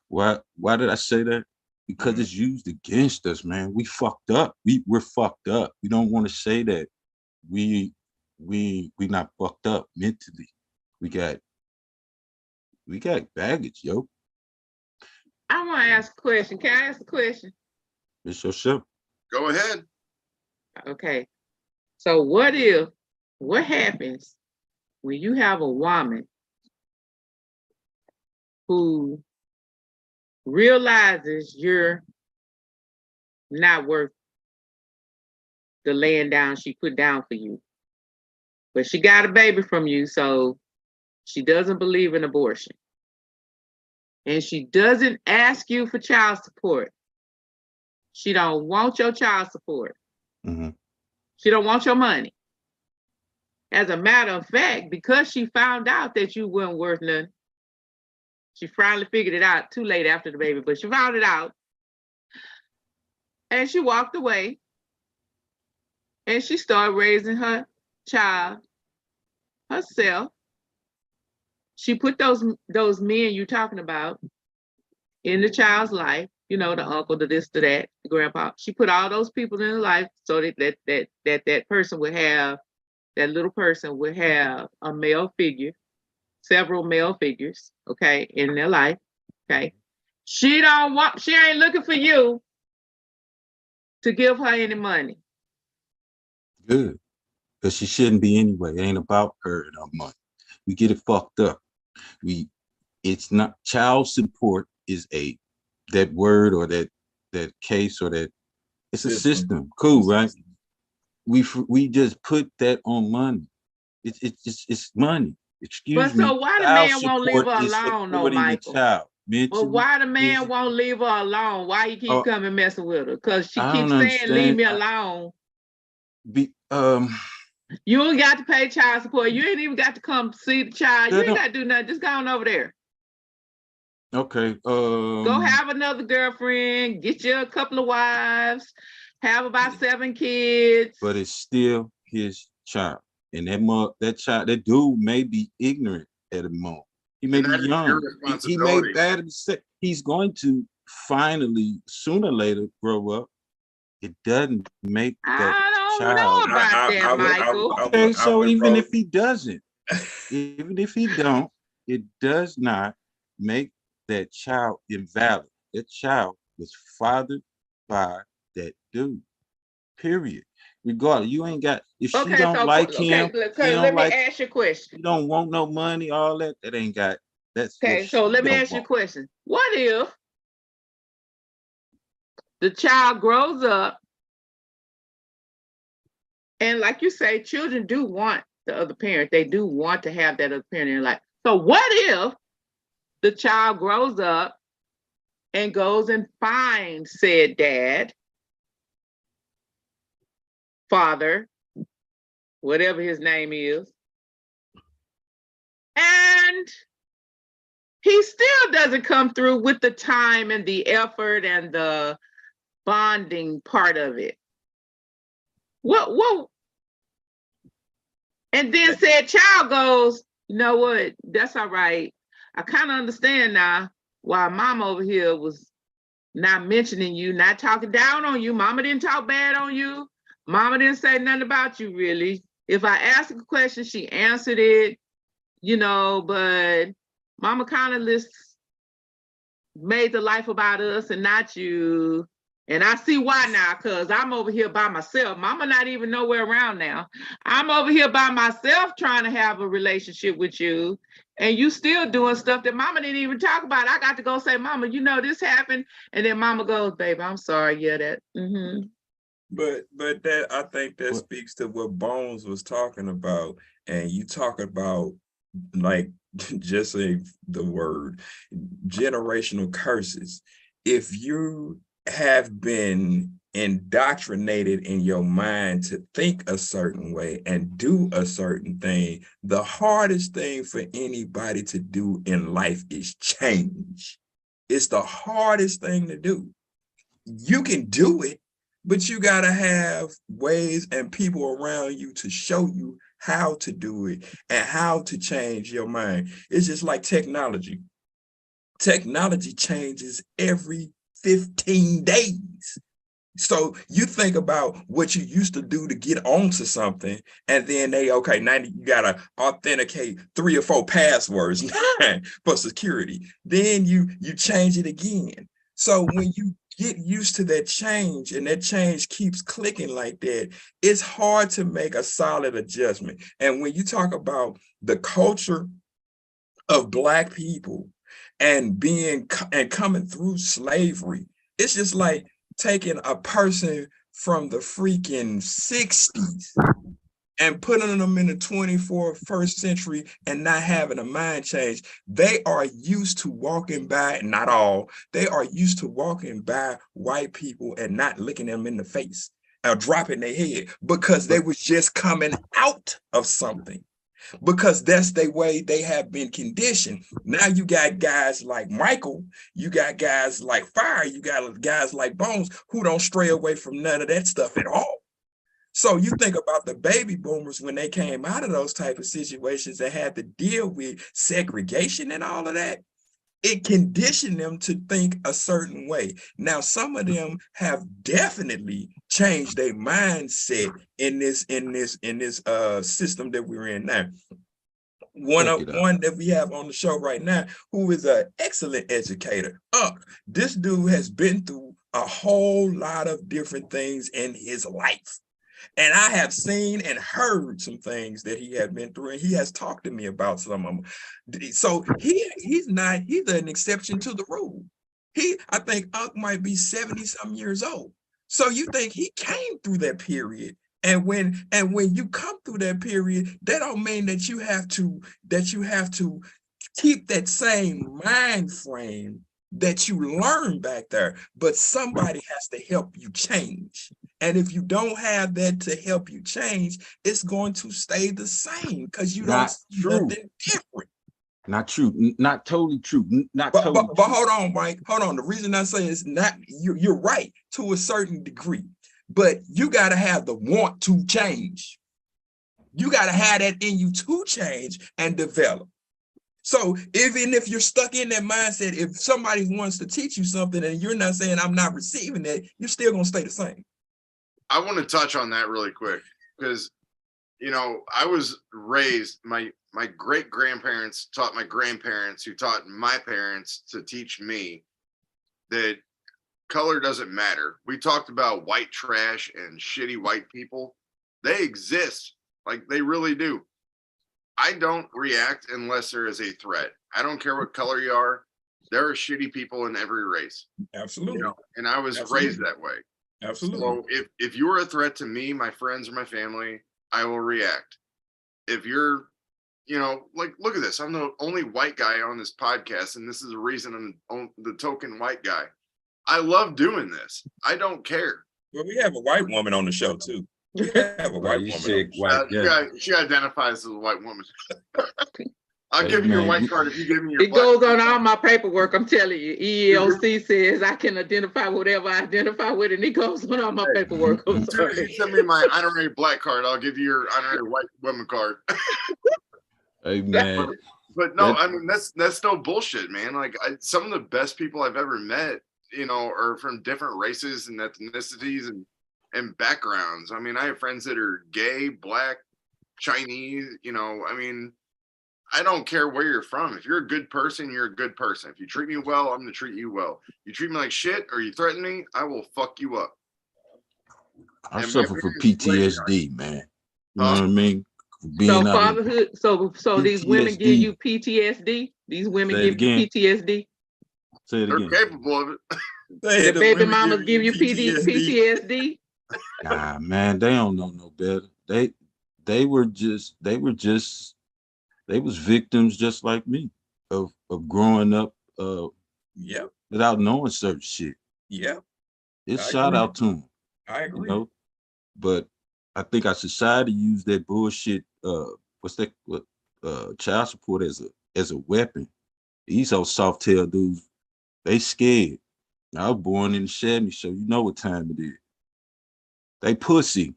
Why did I say that? Because it's used against us, man. We fucked up. We're fucked up. We don't want to say that we not fucked up mentally. We got baggage, yo. I want to ask a question. Can I ask a question? It's so simple. Go ahead. Okay. So what happens when you have a woman who realizes you're not worth the laying down she put down for you, but she got a baby from you, so she doesn't believe in abortion, and she doesn't ask you for child support. She don't want your child support. Mm-hmm. She don't want your money. As a matter of fact, because she found out that you weren't worth nothing, she finally figured it out too late after the baby, but she found it out. And she walked away. And she started raising her child herself. She put those men you talking about in the child's life, you know, the uncle, the this, the that, the grandpa. She put all those people in her life so that person would have, that little person would have a male figure, several male figures, okay, in their life, okay. She ain't looking for you to give her any money. Good. Because she shouldn't be anyway. It ain't about her and her money. We get it fucked up. It's not, child support is that word or that case or that, it's a system. Cool, right? We just put that on money. It's money. Excuse me. But so why the man won't leave her alone, though, Michael? But why the man won't leave her alone? Why he keep coming messing with her? Because she keeps saying, leave me alone. You ain't got to pay child support. You ain't even got to come see the child. You ain't got to do nothing. Just go on over there. Okay. Go have another girlfriend. Get you a couple of wives. Have about 7 kids. But it's still his child. And that dude may be ignorant at the moment. He may be young. He may be bad at the he's going to finally, sooner or later, grow up. It doesn't make that don't know child. about that, Michael. Okay, so would even vote- if he doesn't, even if he don't, it does not make that child invalid. That child was fathered by that dude. Period. Regardless, you ain't got if she Okay, don't so like him, he let don't me like ask you a question. you don't want no money, all that. That ain't got that's what Okay, so she let me don't ask you a want. question. What if the child grows up and, like you say, children do want the other parent. They do want to have that other parent in their life. So what if the child grows up and goes and finds said dad, father, whatever his name is, and he still doesn't come through with the time and the effort and the bonding part of it? What? And then said child goes, you know what? That's all right. I kind of understand now why mom over here was not mentioning you, not talking down on you. Mama didn't talk bad on you. Mama didn't say nothing about you, really. If I asked a question, she answered it, you know, but mama kind of made the life about us and not you. And I see why now, because I'm over here by myself. Mama not even nowhere around now. I'm over here by myself trying to have a relationship with you. And you still doing stuff that mama didn't even talk about. I got to go say, mama, you know, this happened. And then mama goes, babe, I'm sorry. Yeah, that. But that I think that What? speaks to what Bones was talking about, and you talk about like just say the word generational curses. If you have been indoctrinated in your mind to think a certain way and do a certain thing, the hardest thing for anybody to do in life is change. It's the hardest thing to do. You can do it, but you got to have ways and people around you to show you how to do it and how to change your mind. It's just like technology. Technology changes every 15 days. So you think about what you used to do to get onto something, and then okay, now you gotta authenticate 3 or 4 passwords for security. Then you change it again. So when you get used to that change and that change keeps clicking like that, it's hard to make a solid adjustment. And when you talk about the culture of Black people and coming through slavery, it's just like taking a person from the freaking 60s and putting them in the 21st century and not having a mind change. They are used to walking by, not all, they are used to walking by white people and not looking them in the face or dropping their head because they was just coming out of something. Because that's the way they have been conditioned. Now you got guys like Michael, you got guys like Fire, you got guys like Bones who don't stray away from none of that stuff at all. So you think about the baby boomers when they came out of those type of situations and had to deal with segregation and all of that. It conditioned them to think a certain way. Now, some of them have definitely changed their mindset in this system that we're in now. One that we have on the show right now, who is an excellent educator. This dude has been through a whole lot of different things in his life. And I have seen and heard some things that he had been through, and he has talked to me about some of them. So he's an exception to the rule. I think Unc might be 70-some years old. So you think he came through that period. And when you come through that period, that don't mean that you have to keep that same mind frame that you learned back there, but somebody has to help you change. And if you don't have that to help you change, it's going to stay the same because you don't see nothing different. Not true. Not totally true. Not but, totally but true. hold on, Mike. Hold on. The reason I say it's not, you're right to a certain degree, but you got to have the want to change. You got to have that in you to change and develop. So even if you're stuck in that mindset, if somebody wants to teach you something and you're not saying I'm not receiving that, you're still going to stay the same. I want to touch on that really quick because, you know, I was raised, my great grandparents taught my grandparents, who taught my parents to teach me that color doesn't matter. We talked about white trash and shitty white people. They exist, like they really do. I don't react unless there is a threat. I don't care what color you are. There are shitty people in every race. Absolutely. You know, and I was Absolutely. raised that way. Absolutely. So if you are a threat to me, my friends, or my family, I will react. If you're, you know, like, look at this. I'm the only white guy on this podcast, and this is the reason I'm the token white guy. I love doing this. I don't care. Well, we have a white woman on the show too. We have a white you woman. said white, She identifies as a white woman. I'll Hey, give you a man, white card if you give me your It black goes card. on all my paperwork. I'm telling you, EEOC says I can identify whatever I identify with, and it goes on all my paperwork. I'm As soon as you sorry. send me my honorary black card, I'll give you your honorary white woman card. hey man, But no, that- I mean that's no bullshit, man. Like some of the best people I've ever met, you know, are from different races and ethnicities and backgrounds. I mean, I have friends that are gay, black, Chinese. You know, I mean, I don't care where you're from. If you're a good person, you're a good person. If you treat me well, I'm gonna treat you well. You treat me like shit or you threaten me, I will fuck you up. I And my suffer from parents raised PTSD, man. You Huh? know what I mean? So Being out of fatherhood. So these women give PTSD. you PTSD. These women Say it give you again. PTSD. Say it They're again. capable of it. The baby mamas give you PTSD. Nah, man, they don't know no better. They was victims just like me of growing up Yep. without knowing certain shit. Yep. It's I shout agree. out to them, I you agree. know. But I think our society used that bullshit, child support as a weapon. These old soft tail dudes, they scared. I was born in the 70s, so you know what time it is. They pussy.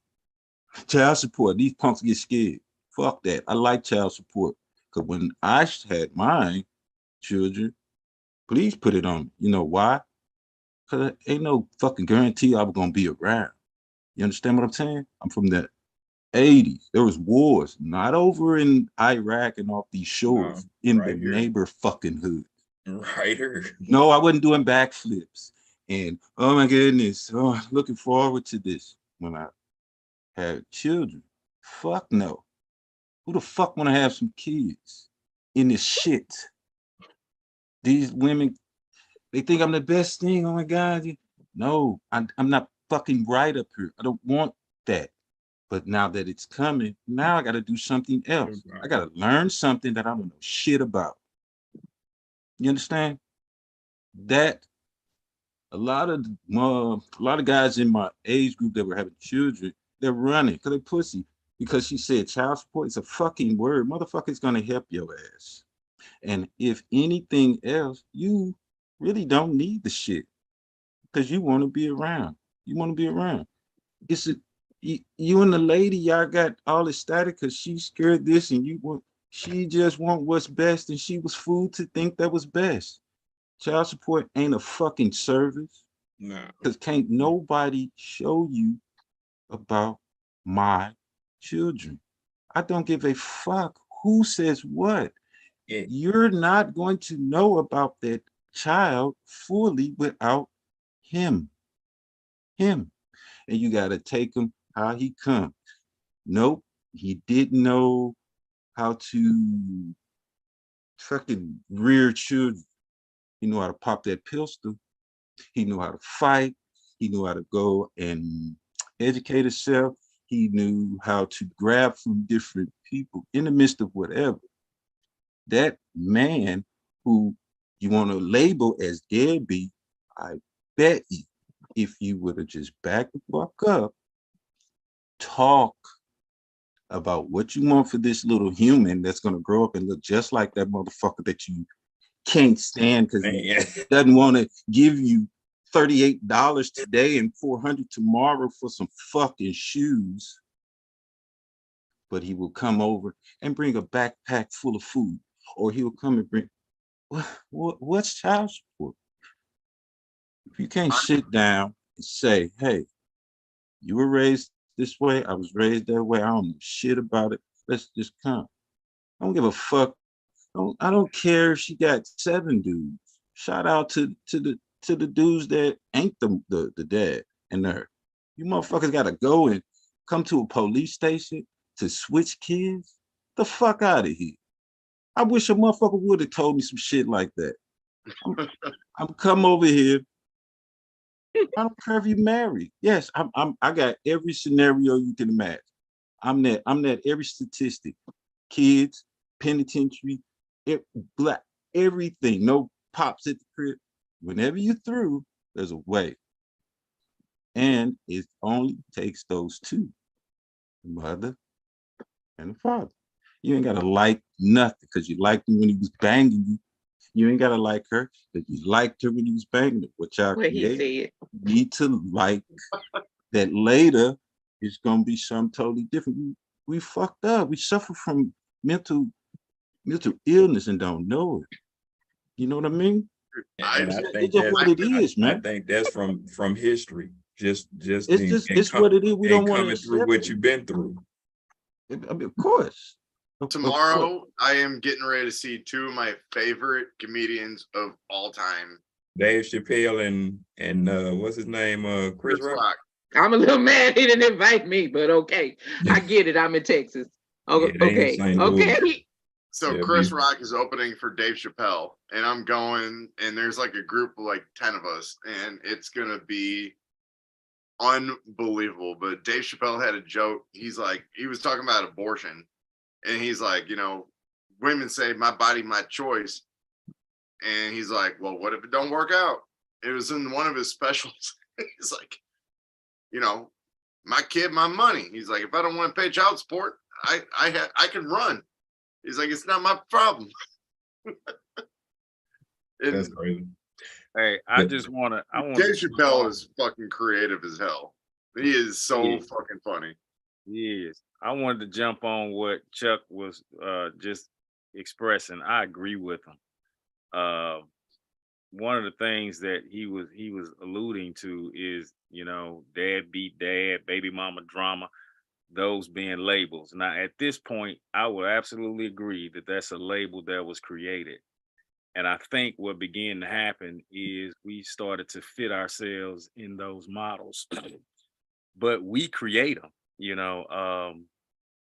Child support. These punks get scared. Fuck that. I like child support. Cause when I had my children, please put it on me. You know why? Cause ain't no fucking guarantee I was gonna be around. You understand what I'm saying? I'm from the 80s. There was wars, not over in Iraq and off these shores, in right the here. neighbor fucking hood. Right here. No, I wasn't doing backflips. And oh my goodness, oh, looking forward to this when I had children. Fuck no. Who the fuck want to have some kids in this shit? These women, they think I'm the best thing. Oh my God. No, I'm not fucking right up here. I don't want that. But now that it's coming, now I got to do something else. I got to learn something that I don't know shit about. You understand? That a lot of guys in my age group that were having children, they're running because they pussy. Because she said child support is a fucking word. Motherfucker's gonna help your ass. And if anything else, you really don't need the shit because you want to be around. You want to be around. It's a, you and the lady, y'all got all this static because she scared this and you want. She just want what's best, and she was fooled to think that was best. Child support ain't a fucking service. No. Because can't nobody show you about my children. I don't give a fuck who says what. Yeah. You're not going to know about that child fully without him. And you got to take him how he comes. Nope, he didn't know how to fucking rear children. He knew how to pop that pistol. He knew how to fight. He knew how to go and educate himself. He knew how to grab from different people in the midst of whatever. That man who you want to label as deadbeat, I bet you, if you would have just backed the fuck up, talk about what you want for this little human that's going to grow up and look just like that motherfucker that you can't stand because he doesn't want to give you $38 today and $400 tomorrow for some fucking shoes. But he will come over and bring a backpack full of food, or he will come and bring what's child support? If you can't sit down and say, hey, You were raised this way. I was raised that way. I don't know shit about it. Let's just come. I don't give a fuck. I don't care if she got 7 dudes. Shout out to the dudes that ain't the dad and her. You motherfuckers gotta go and come to a police station to switch kids. The fuck out of here. I wish a motherfucker would have told me some shit like that. I'm come over here. I don't care if you married. Yes, I got every scenario you can imagine. I'm that every statistic. Kids, penitentiary, black, everything. No pops at the crib. Whenever you through, there's a way. And it only takes those two, the mother and the father. You ain't gotta like nothing because you liked him when he was banging you. You ain't gotta like her because you liked her when he was banging her. What y'all create, you need to like that later it's gonna be something totally different. We fucked up. We suffer from mental illness and don't know it. You know what I mean? And I think It's just what it is, man. I think that's from history. Just it's what it is. We don't want to coming through what you've been through. I mean, of course. Tomorrow, I am getting ready to see 2 of my favorite comedians of all time. Dave Chappelle and what's his name? Chris Rock. I'm a little mad he didn't invite me, but okay. I get it. I'm in Texas. Okay. Yeah, okay. So Yeah, Chris Rock is opening for Dave Chappelle, and I'm going, and there's like a group of like 10 of us, and it's gonna be unbelievable. But Dave Chappelle had a joke. He was talking about abortion, and he's like, you know, women say my body, my choice, and he's like, well, what if it don't work out? It was in one of his specials. He's like, you know, my kid, my money. He's like, if I don't want to pay child support, I can run. He's like, it's not my problem. That's crazy. Hey, I want Dave Chappelle is fucking creative as hell. He is so fucking funny. He is. I wanted to jump on what Chuck was just expressing. I agree with him. One of the things that he was alluding to is, you know, deadbeat dad, baby mama drama, those being labels. Now, at this point, I would absolutely agree that that's a label that was created. And I think what began to happen is we started to fit ourselves in those models, but we create them, you know.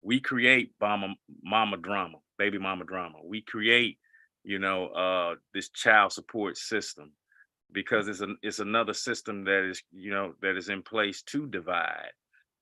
We create mama drama, baby mama drama. We create, you know, this child support system because it's another system that is, you know, that is in place to divide.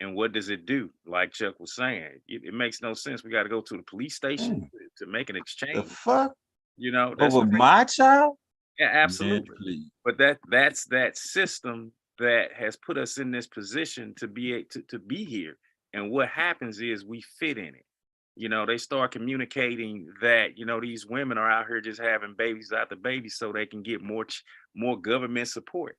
And what does it do? Like Chuck was saying, it makes no sense. We got to go to the police station to make an exchange. The fuck? You know, that's over my child? Yeah, absolutely. Man, but that's that system that has put us in this position to be to be here. And what happens is we fit in it. You know, they start communicating that, you know, these women are out here just having babies after babies so they can get more government support.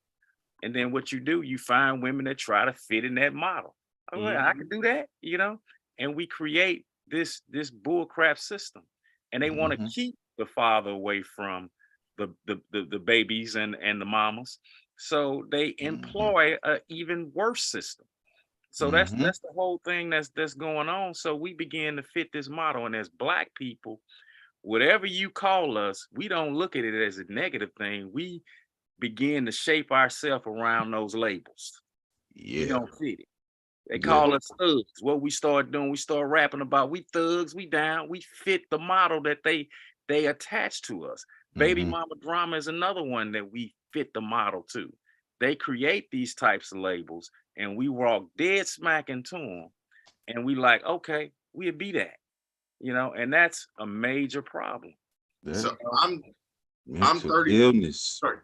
And then what you do, you find women that try to fit in that model. Oh, I can do that, you know, and we create this bullcrap system, and they want to keep the father away from the babies and the mamas, so they employ an even worse system. So that's the whole thing that's going on. So we begin to fit this model, and as Black people, whatever you call us, we don't look at it as a negative thing. We begin to shape ourselves around those labels. We don't fit it. They call us thugs. What we start doing, we start rapping about we thugs, we down, we fit the model that they attach to us. Baby mama drama is another one that we fit the model to. They create these types of labels and we walk dead smack into them. And we like, okay, we'll be that, you know, and that's a major problem. So I'm 30. Illness. Sorry.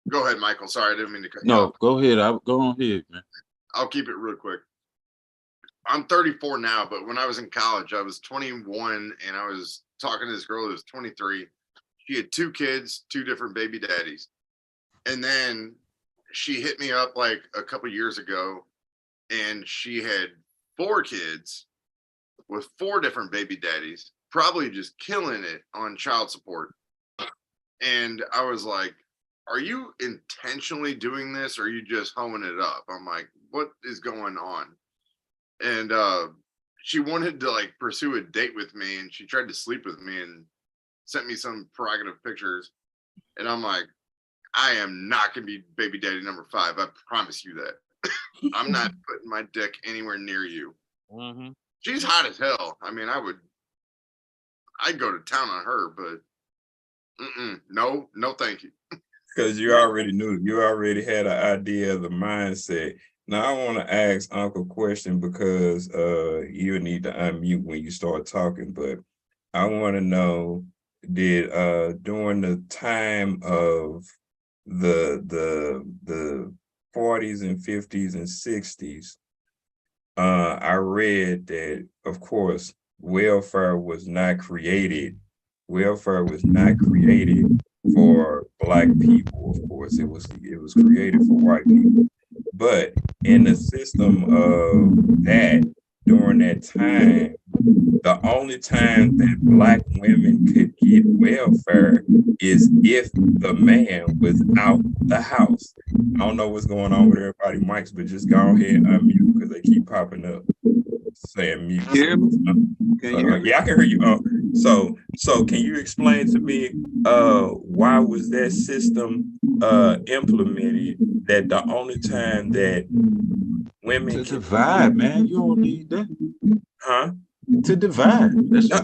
Go ahead, Michael. Sorry, I didn't mean to cut you No, off. go ahead. Go on ahead, man. I'll keep it real quick. I'm 34 now, but when I was in college, I was 21 and I was talking to this girl who was 23. She had 2 kids, 2 different baby daddies. And then she hit me up like a couple years ago and she had 4 kids with 4 different baby daddies, probably just killing it on child support. And I was like, are you intentionally doing this or are you just hoeing it up? I'm like, what is going on? And she wanted to like pursue a date with me, and she tried to sleep with me and sent me some prerogative pictures. And I'm like, I am not gonna be baby daddy number 5. I promise you that. I'm not putting my dick anywhere near you. Mm-hmm. She's hot as hell. I mean, I'd go to town on her, but no, thank you. Because you already knew, you already had an idea of the mindset. Now I want to ask Uncle a question because you need to unmute when you start talking, but I want to know, did during the time of the 40s and 50s and 60s, I read that, of course, welfare was not created. Welfare was not created for Black people. Of course, it was created for white people. But in the system of that, during that time, the only time that Black women could get welfare is if the man was out the house. I don't know what's going on with everybody mics, but just go ahead and unmute because they keep popping up saying mute. Hear me? Can you hear me? Yeah, I can hear you. So can you explain to me why was that system implemented, that the only time that women To divide, man. You don't need that. Huh? To divide.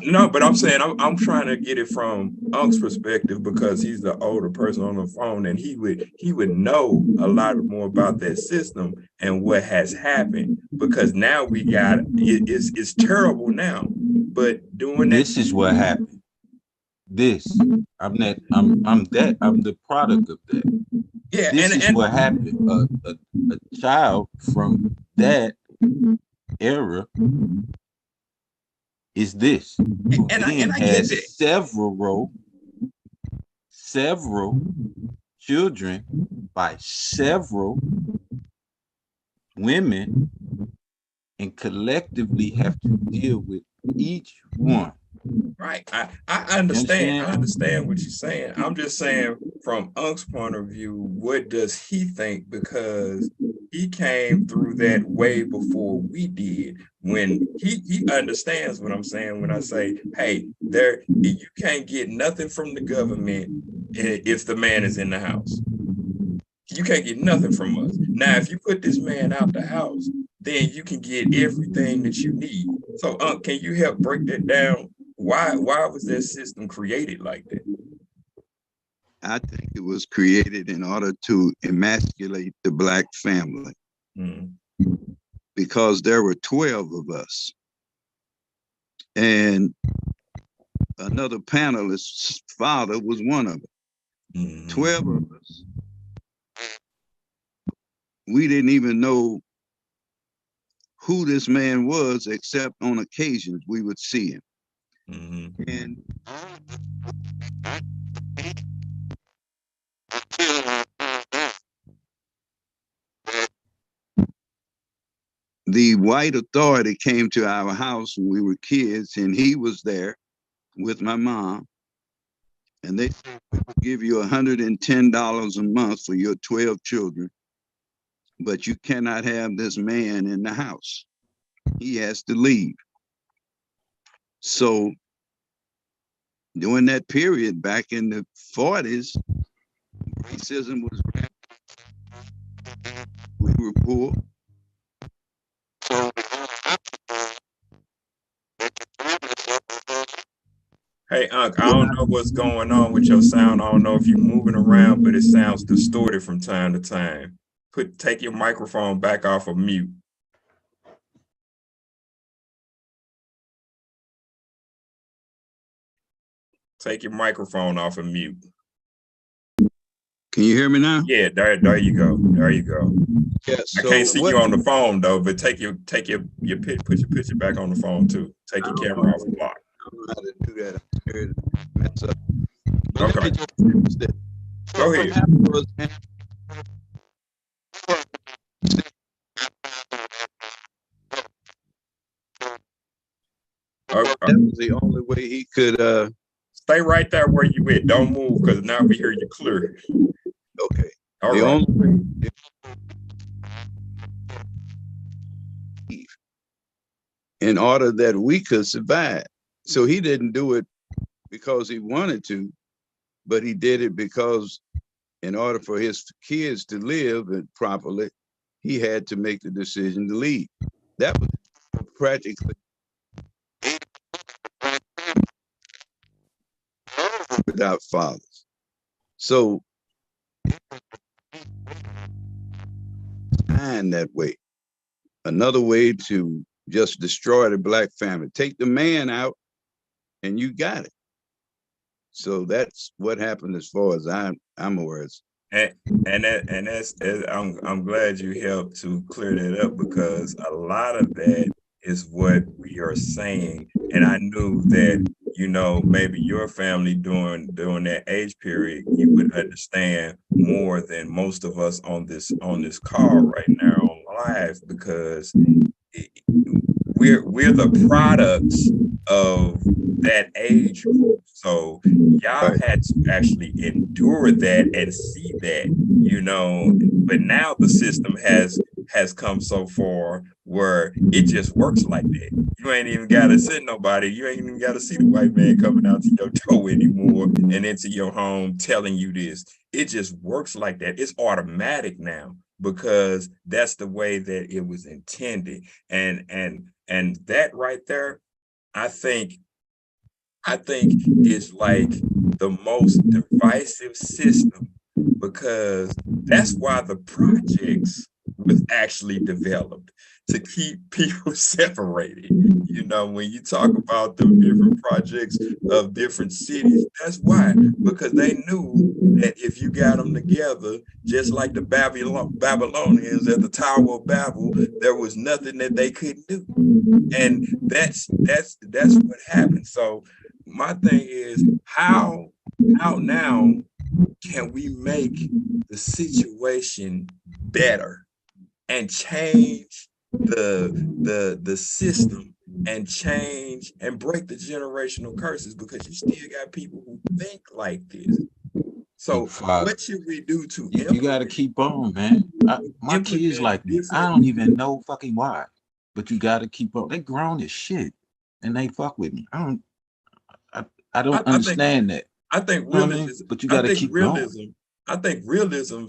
No, but I'm saying I'm trying to get it from Unc's perspective because he's the older person on the phone, and he would know a lot more about that system and what has happened, because now we got it's terrible now. But doing that, this is what happened. I'm the product of that. Yeah, this is what happened. A child from that era is this, who and then I has get it. several children by several women, and collectively have to deal with each one. Right. I understand. I understand what you're saying. I'm just saying from Unc's point of view, what does he think? Because he came through that way before we did. When he understands what I'm saying when I say, hey, you can't get nothing from the government if the man is in the house. You can't get nothing from us. Now, if you put this man out the house, then you can get everything that you need. So, can you help break that down? Why was that system created like that? I think it was created in order to emasculate the Black family. Because there were 12 of us. And another panelist's father was one of them. 12 of us. We didn't even know who this man was, except on occasions we would see him. And the white authority came to our house when we were kids, and he was there with my mom. And they said, we will give you $110 a month for your 12 children, but you cannot have this man in the house. He has to leave. So during that period, back in the 40s, racism was rampant. We were poor. Hey, Unc, I don't know what's going on with your sound. I don't know if you're moving around, but it sounds distorted from time to time. Take your microphone back off of mute. Take your microphone off of mute. Can you hear me now? Yeah, there you go. There you go. Yeah, I can't see you on the phone though, but put your picture back on the phone too. Take your camera off block. I don't know how to do that. I'm scared to mess up. But Okay. let me just finish this. Go ahead. That was the only way he could stay right there where you at. Don't move, because now we hear you clear. Okay. All right. in order that we could survive. So he didn't do it because he wanted to, but he did it because in order for his kids to live properly, he had to make the decision to leave. That was practically without fathers. So, and that way, another way to just destroy the black family, take the man out and you got it. So that's what happened as far as I'm aware. I'm glad you helped to clear that up, because a lot of that is what we are saying. And I knew that, you know, maybe your family during that age period, you would understand more than most of us on this call right now on live, because we're the products of that age group. So y'all had to actually endure that and see that, you know. But now the system has come so far where it just works like that. You ain't even gotta send nobody. You ain't even gotta see the white man coming out to your door anymore and into your home telling you this. It just works like that. It's automatic now, because that's the way that it was intended. And that right there, I think is like the most divisive system, because that's why the projects was actually developed, to keep people separated. You know, when you talk about the different projects of different cities, that's why, because they knew that if you got them together, just like the Babylonians at the Tower of Babel, there was nothing that they couldn't do. And that's what happened. So my thing is, how now can we make the situation better and change the system and change and break the generational curses, because you still got people who think like this. So what should we do to you got to keep on, man. My kids like me. I don't even know fucking why, but you got to keep on. They grown as shit and they fuck with me. I don't understand that. I think realism, but you got to keep realism. I think realism,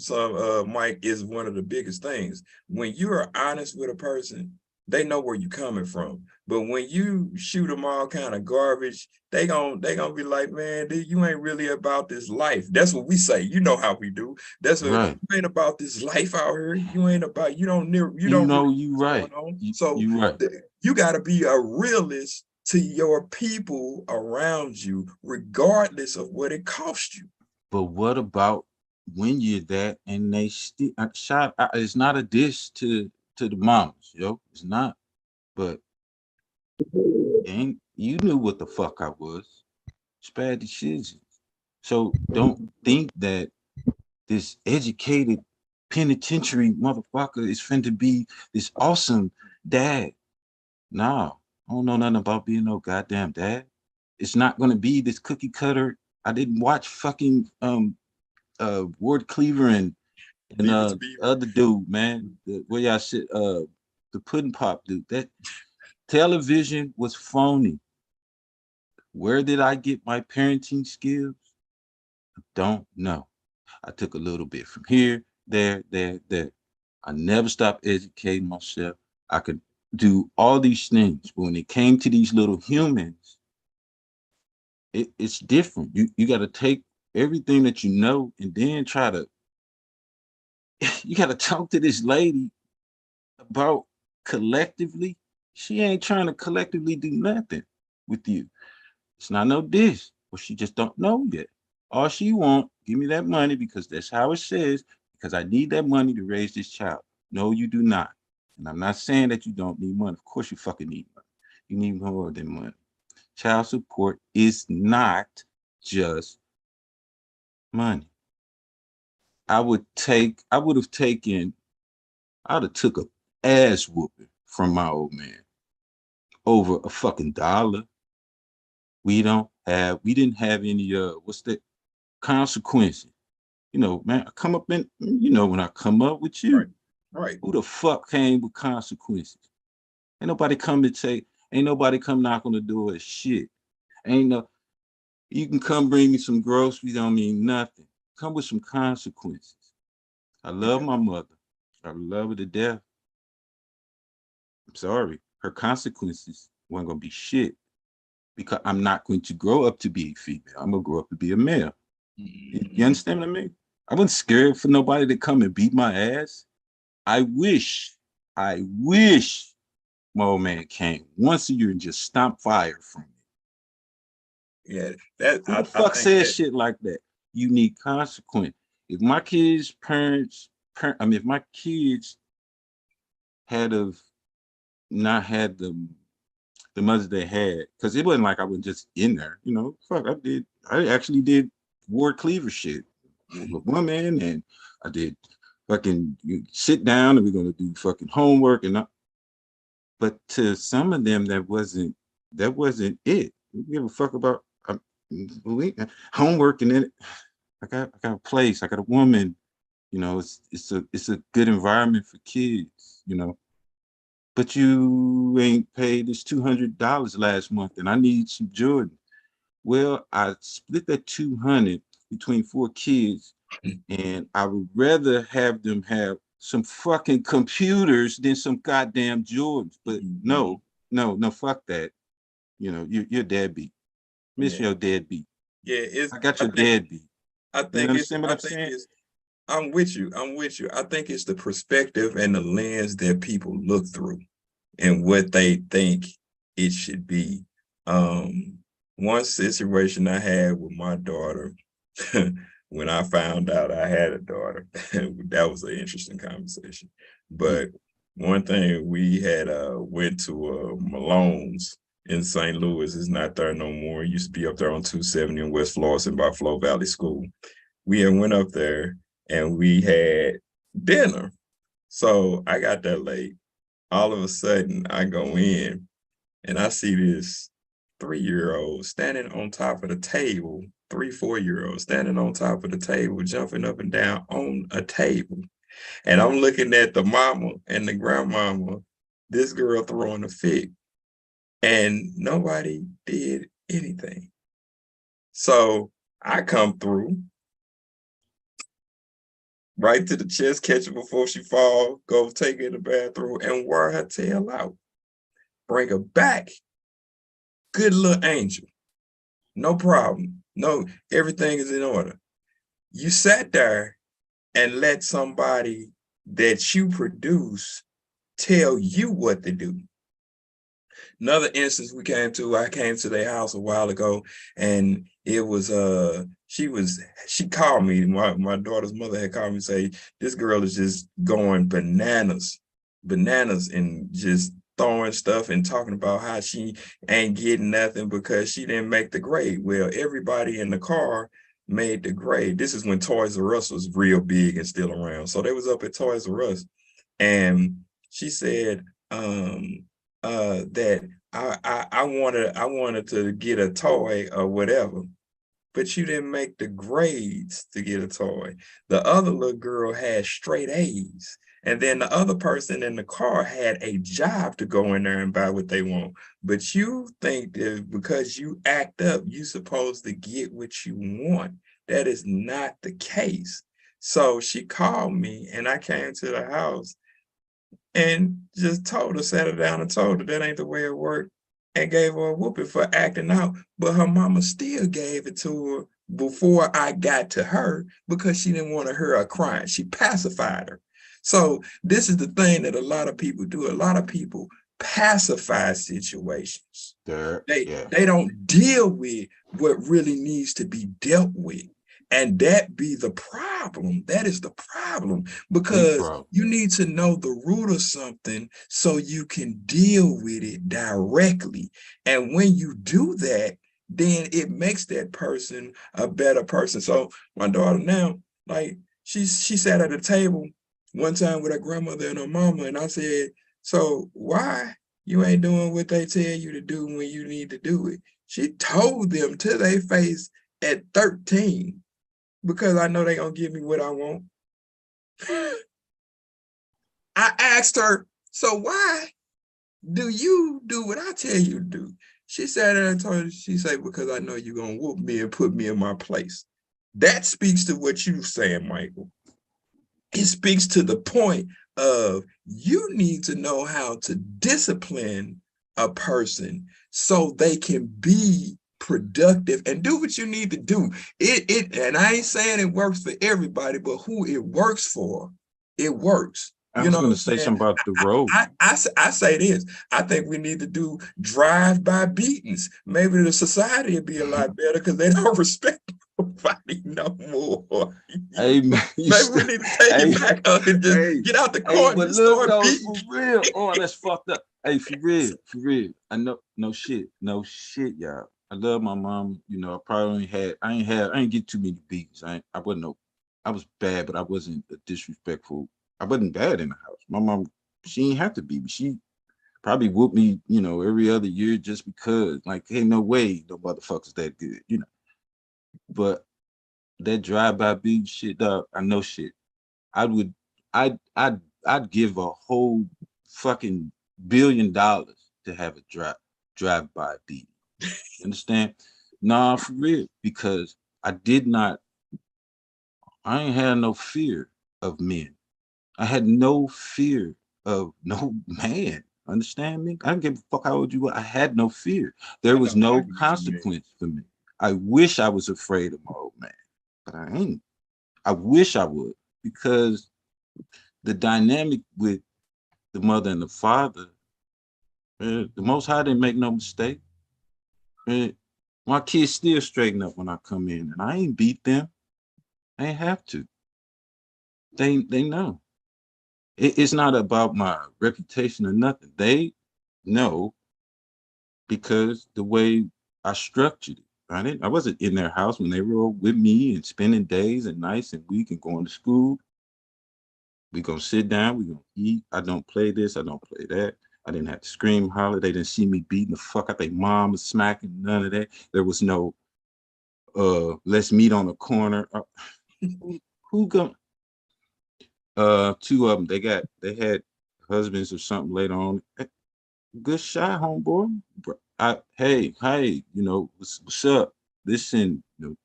Mike, is one of the biggest things. When you are honest with a person, they know where you're coming from. But when you shoot them all kind of garbage, they gonna be like, man, dude, you ain't really about this life. That's what we say. You know how we do. That's what right. You ain't about this life out here. You ain't about. You don't know. You right. So you right. You got to be a realist to your people around you, regardless of what it costs you. But what about when you're that and they still shot? It's not a diss to the mamas, yo. It's not. But and you knew what the fuck I was. It's bad decisions. So don't think that this educated penitentiary motherfucker is finna be this awesome dad. No, I don't know nothing about being no goddamn dad. It's not gonna be this cookie cutter. I didn't watch fucking Ward Cleaver and other dude, man. Where y'all shit the pudding pop dude. That television was phony. Where did I get my parenting skills? I don't know. I took a little bit from here, there. I never stopped educating myself. I could do all these things, but when it came to these little humans, it's different. You got to take everything that you know and then try to. You got to talk to this lady about collectively. She ain't trying to collectively do nothing with you. It's not no dish, but she just don't know yet. All she want, give me that money because that's how it says, because I need that money to raise this child. No, you do not. And I'm not saying that you don't need money. Of course you fucking need money. You need more than money. Child support is not just money. I would have taken, I'd have took a ass whooping from my old man over a fucking $1. We didn't have any what's that consequences. You know, man, I come up in, you know, when I come up with you, right. Who the fuck came with consequences? Ain't nobody come to take, ain't nobody come knock on the door of shit. Ain't no, you can come bring me some groceries, don't mean nothing. Come with some consequences. I love my mother. I love her to death. I'm sorry. Her consequences weren't gonna be shit because I'm not going to grow up to be a female. I'm gonna grow up to be a male. You understand what I mean? I wasn't scared for nobody to come and beat my ass. I wish my old man came once a year and just stomp fire from me. Yeah, that Who the fuck says shit like that? You need consequence. If my kids' if my kids had of not had the mothers they had, because it wasn't like I was just in there, you know. Fuck, I actually did ward cleaver shit with women, and I did fucking sit down and we're gonna do fucking homework and not. But to some of them, that wasn't it. We give a fuck about homework, and then I got a place, I got a woman, you know. It's a good environment for kids, you know. But you ain't paid this $200 last month, and I need some Jordan. Well, I split that 200 between 4 kids, and I would rather have them have some fucking computers than some goddamn Jordans. But no, fuck that. You know, you're deadbeat. Miss your deadbeat. Yeah, I got your deadbeat. I You think understand what I'm saying? I'm with you. I think it's the perspective and the lens that people look through and what they think it should be. One situation I had with my daughter, when I found out I had a daughter, that was an interesting conversation. But one thing, we had went to Malone's in St. Louis. It's not there no more. It used to be up there on 270 in West Florissant by Flo Valley School. We had went up there and we had dinner. So I got there late. All of a sudden, I go in and I see this 3-year-old standing on top of the table, 4-year-old standing on top of the table, jumping up and down on a table. And I'm looking at the mama and the grandmama, this girl throwing a fit, and nobody did anything. So I come through, right to the chest, catch her before she fall, go take her in the bathroom and wear her tail out. Bring her back. Good little angel. No problem. No, everything is in order. You sat there and let somebody that you produce tell you what to do. Another instance I came to their house a while ago, and it was she called me. My daughter's mother had called me and say, this girl is just going bananas and just throwing stuff and talking about how she ain't getting nothing because she didn't make the grade. Well, everybody in the car made the grade. This is when Toys R Us was real big and still around. So they was up at Toys R Us, and she said that I wanted to get a toy or whatever, but you didn't make the grades to get a toy. The other little girl had straight A's. And then the other person in the car had a job to go in there and buy what they want. But you think that because you act up, you're supposed to get what you want. That is not the case. So she called me and I came to the house and just sat her down and told her that ain't the way it worked, and gave her a whooping for acting out. But her mama still gave it to her before I got to her because she didn't want to hear her crying. She pacified her. So this is the thing that a lot of people do. A lot of people pacify situations. They don't deal with what really needs to be dealt with. And that be the problem. That is the problem, because you need to know the root of something so you can deal with it directly. And when you do that, then it makes that person a better person. So my daughter now, like she sat at a table one time with her grandmother and her mama, and I said, so why you ain't doing what they tell you to do when you need to do it? She told them to their face at 13. Because I know they're going to give me what I want. I asked her, so why do you do what I tell you to do? She sat there and told her, she said, because I know you're gonna whoop me and put me in my place. That speaks to what you're saying, Michael. It speaks to the point of you need to know how to discipline a person so they can be productive and do what you need to do. And I ain't saying it works for everybody, but who it works for, it works. I You was know what going I'm to say saying? something about the road. I say this. I think we need to do drive-by beatings. Maybe the society would be a lot better because they don't respect nobody no more. Hey, man, Maybe we need to take it back up and just get out the court and but just look start though, beating. for real. Oh, that's fucked up. Hey, for real. I know, no shit, y'all. I love my mom. You know, I probably I ain't get too many beats. I wasn't no, I was bad, but I wasn't a disrespectful. I wasn't bad in the house. My mom, she ain't have to be. She probably whooped me, you know, every other year just because. Like, ain't no way no motherfuckers that good, you know. But that drive-by beat shit, dog, I know shit. I would, I'd give a whole fucking $1 billion to have a drive-by beat. Understand? Nah, for real, because I ain't had no fear of men. I had no fear of no man. Understand me? I don't give a fuck how old you were. I had no fear. There was no consequence for me. I wish I was afraid of my old man, but I ain't. I wish I would, because the dynamic with the mother and the father, the Most High didn't make no mistake. My kids still straighten up when I come in, and I ain't beat them. I ain't have to. They know. It's not about my reputation or nothing. They know because the way I structured it. I wasn't in their house when they were with me and spending days and nights and week and going to school. We gonna sit down, we gonna eat. I don't play this, I don't play that. I didn't have to scream, holler. They didn't see me beating the fuck out their mom and smacking, none of that. There was no let's meet on the corner. Who gonna two of them, they had husbands or something later on. Good shot, homeboy. Hey, you know, what's up? Listen, you know,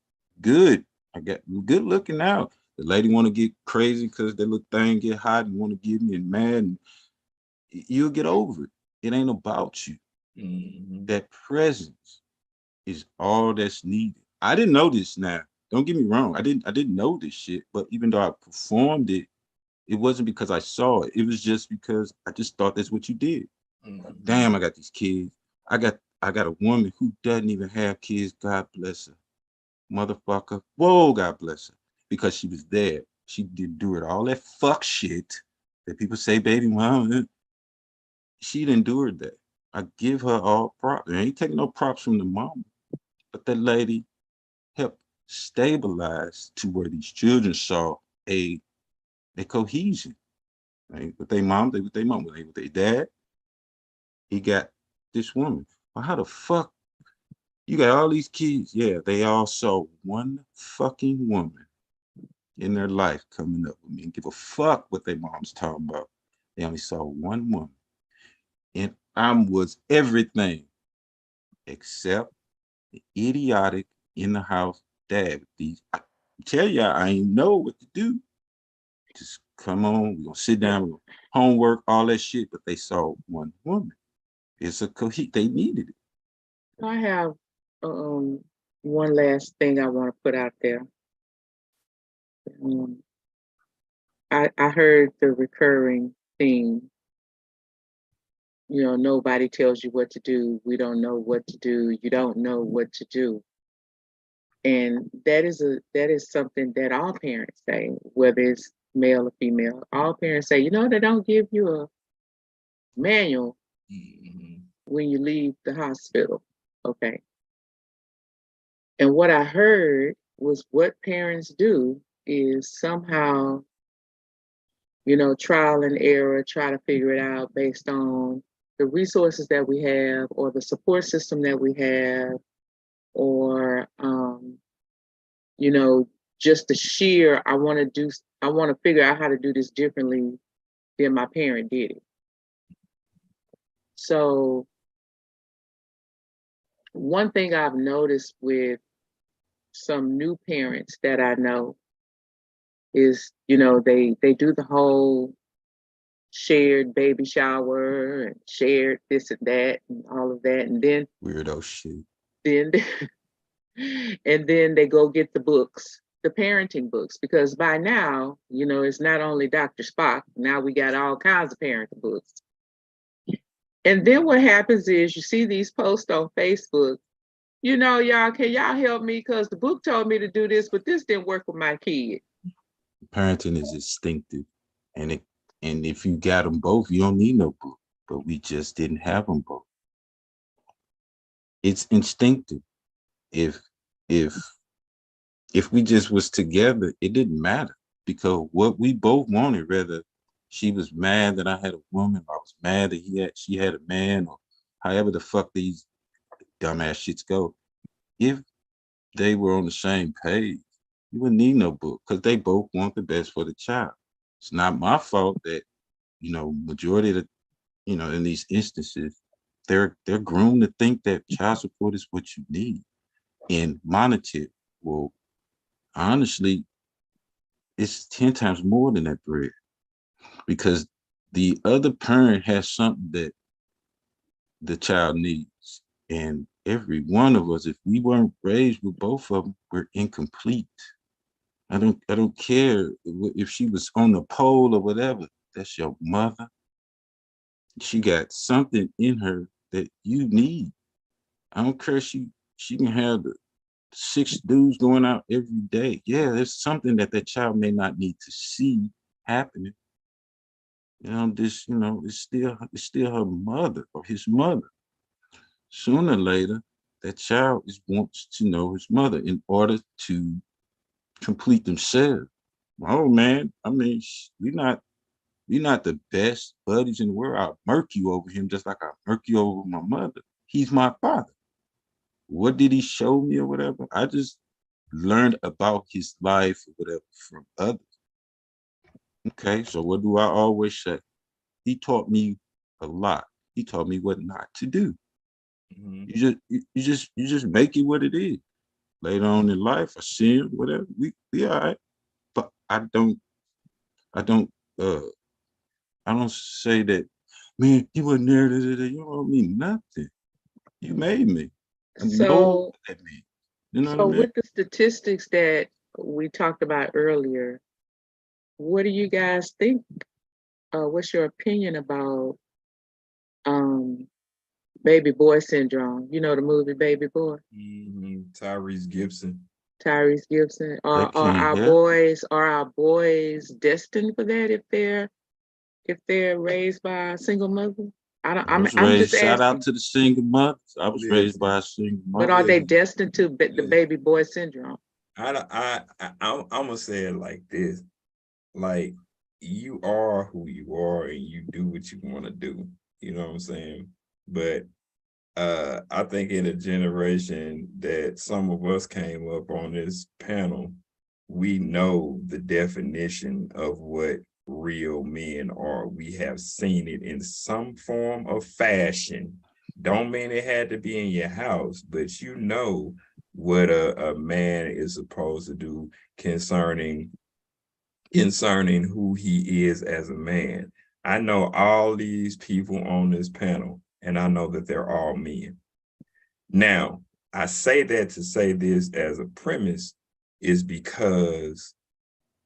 good. I got good looking out. The lady want to get crazy because that little thing get hot and want to get me and mad, and you'll get over it. It ain't about you. That presence is all that's needed. I didn't know this now. Don't get me wrong. I didn't know this shit, but even though I performed it, it wasn't because I saw it. It was just because I just thought that's what you did. Damn, I got these kids. I got a woman who doesn't even have kids. God bless her. Motherfucker. Whoa, God bless her. Because she was there. She didn't do it. All that fuck shit that people say, baby mama, she didn't do it that. I give her all props. I ain't taking no props from the mama. But that lady helped stabilize to where these children saw a cohesion. Right? With their mom, they with their mom. With their dad, he got this woman. Well, how the fuck you got all these kids? Yeah, they all saw one fucking woman in their life coming up with me and give a fuck what their mom's talking about. They only saw one woman. And I was everything except the idiotic in the house dad with these. I tell you, I ain't know what to do. Just come on, we're gonna sit down, we're gonna homework, all that shit, but they saw one woman. It's a they needed it. I have one last thing I want to put out there. I heard the recurring theme. You know, nobody tells you what to do. We don't know what to do. You don't know what to do. And that is something that all parents say, whether it's male or female. All parents say, you know, they don't give you a manual when you leave the hospital. Okay. And what I heard was what parents do is somehow, you know, trial and error, try to figure it out based on the resources that we have or the support system that we have, or you know, just the sheer I want to figure out how to do this differently than my parent did it. So one thing I've noticed with some new parents that I know is, they do the whole shared baby shower and shared this and that and all of that. And then Weirdo shit. then and then they go get the books, the parenting books, because by now, it's not only Dr. Spock, now we got all kinds of parenting books. And then what happens is you see these posts on Facebook, y'all, can y'all help me? Because the book told me to do this, but this didn't work with my kid. Parenting is instinctive, and if you got them both, you don't need no book. But we just didn't have them both. It's instinctive. If we just was together, it didn't matter, because what we both wanted, whether she was mad that I had a woman, or I was mad that she had a man, or however the fuck these dumbass shits go, if they were on the same page, you wouldn't need no book, because they both want the best for the child. It's not my fault that, majority of the, in these instances, they're groomed to think that child support is what you need. And monetary, well, honestly, it's 10 times more than that bread, because the other parent has something that the child needs. And every one of us, if we weren't raised with both of them, we're incomplete. I don't care if she was on the pole or whatever. That's your mother. She got something in her that you need. I don't care. She can have the 6 dudes going out every day. Yeah, there's something that child may not need to see happening. It's still her mother or his mother. Sooner or later, that child wants to know his mother in order to complete themselves. Oh man, I mean, we're not the best buddies in the world. I'll murk you over him just like I murk you over my mother. He's my father. What did he show me or whatever? I just learned about his life or whatever from others. Okay, so what do I always say? He taught me a lot. He taught me what not to do. You just make it what it is. Later on in life, I sin, whatever. We all right. But I don't say that, man, you wasn't there. You don't owe me nothing. You made me. I know what that means. You know what I mean? With the statistics that we talked about earlier, what do you guys think? What's your opinion about baby boy syndrome? You know the movie Baby Boy? Tyrese Gibson. Tyrese Gibson. Are our boys destined for that if they're raised by a single mother? I'm just asking. Shout out to the single mothers. I was raised by a single mother. But are they destined to the baby boy syndrome? I'm gonna say it like this: like, you are who you are, and you do what you want to do. You know what I'm saying? But I think in a generation that some of us came up on this panel, we know the definition of what real men are. We have seen it in some form of fashion. Don't mean it had to be in your house, but you know what a man is supposed to do concerning who he is as a man. I know all these people on this panel, and I know that they're all men. Now, I say that to say this as a premise is because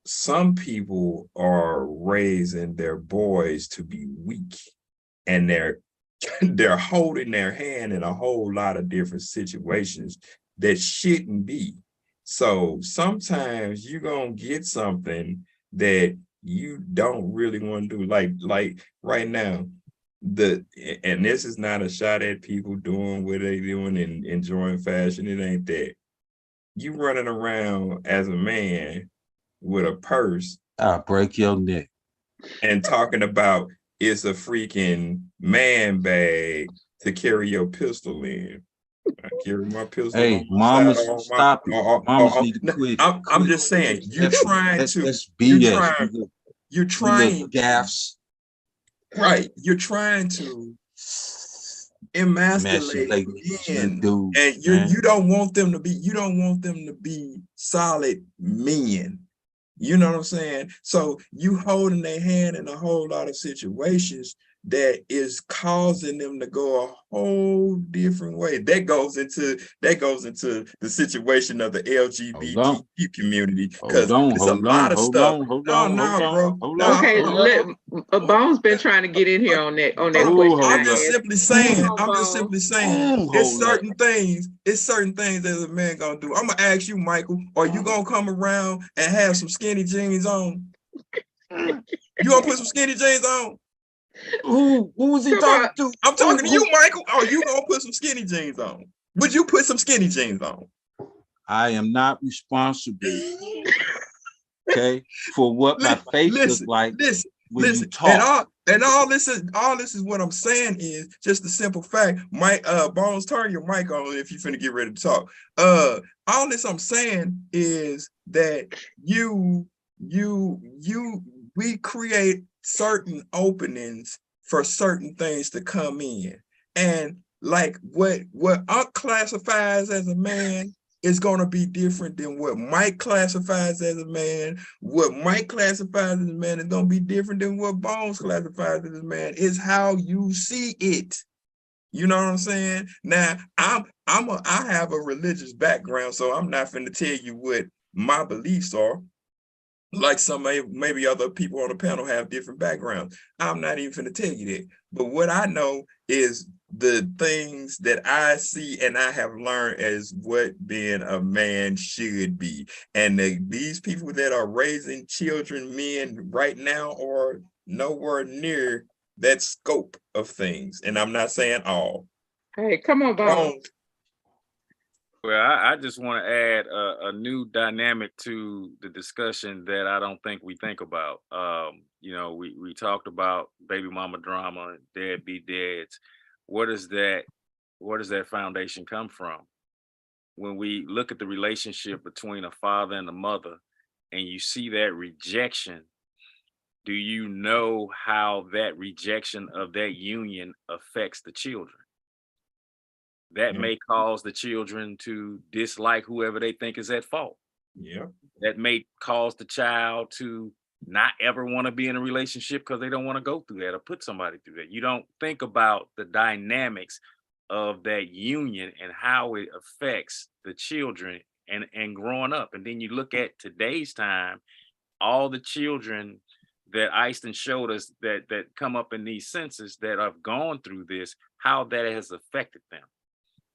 some people are raising their boys to be weak, and they're holding their hand in a whole lot of different situations that shouldn't be. So sometimes you're gonna get something that you don't really want to do. Like right now, and this is not a shot at people doing what they doing and enjoying fashion. It ain't that. You running around as a man with a purse, I'll break your neck, and talking about it's a freaking man bag to carry your pistol in. I carry my pistol. Hey, mamas, stop it. Mamas need to quit. I'm just saying, you're trying to. Let's BS. You're trying. Gaffs. Right. You're trying to emasculate men, and you don't want them to be solid men. You know what I'm saying? So you holding their hand in a whole lot of situations that is causing them to go a whole different way. That goes into the situation of the LGBT community, because it's a lot of stuff. No, bro. Okay, Bones been trying to get in here on that question. I'm just simply saying, it's certain things that a man gonna do. I'm gonna ask you, Michael, are you gonna come around and have some skinny jeans on? You gonna put some skinny jeans on? Who was he talking to? I'm talking to you, Michael. Oh, you gonna put some skinny jeans on? Would you put some skinny jeans on? I am not responsible, okay, for what my face looks like. Listen. And all this is what I'm saying is just the simple fact. Mike, Bones, turn your mic on if you finna get ready to talk. All this I'm saying is that we create certain openings for certain things to come in, and like what Unc classifies as a man is going to be different than what Mike classifies as a man. What Mike classifies as a man is going to be different than what Bones classifies as a man. It's how you see it. You know what I'm saying? Now, I have a religious background, so I'm not finna tell you what my beliefs are. Like some maybe other people on the panel have different backgrounds. I'm not even finna tell you that. But what I know is the things that I see and I have learned as what being a man should be. And these people that are raising children, men right now, are nowhere near that scope of things. And I'm not saying all. Hey, come on, Bones. Well, I just want to add a new dynamic to the discussion that I don't think we think about. You know, we talked about baby mama drama, deadbeat dads. Where does that foundation come from? When we look at the relationship between a father and a mother, and you see that rejection, do you know how that rejection of that union affects the children? That may cause the children to dislike whoever they think is at fault. Yeah. That may cause the child to not ever want to be in a relationship because they don't want to go through that or put somebody through that. You don't think about the dynamics of that union and how it affects the children and growing up. And then you look at today's time, all the children that Eiston showed us that come up in these census that have gone through this, how that has affected them.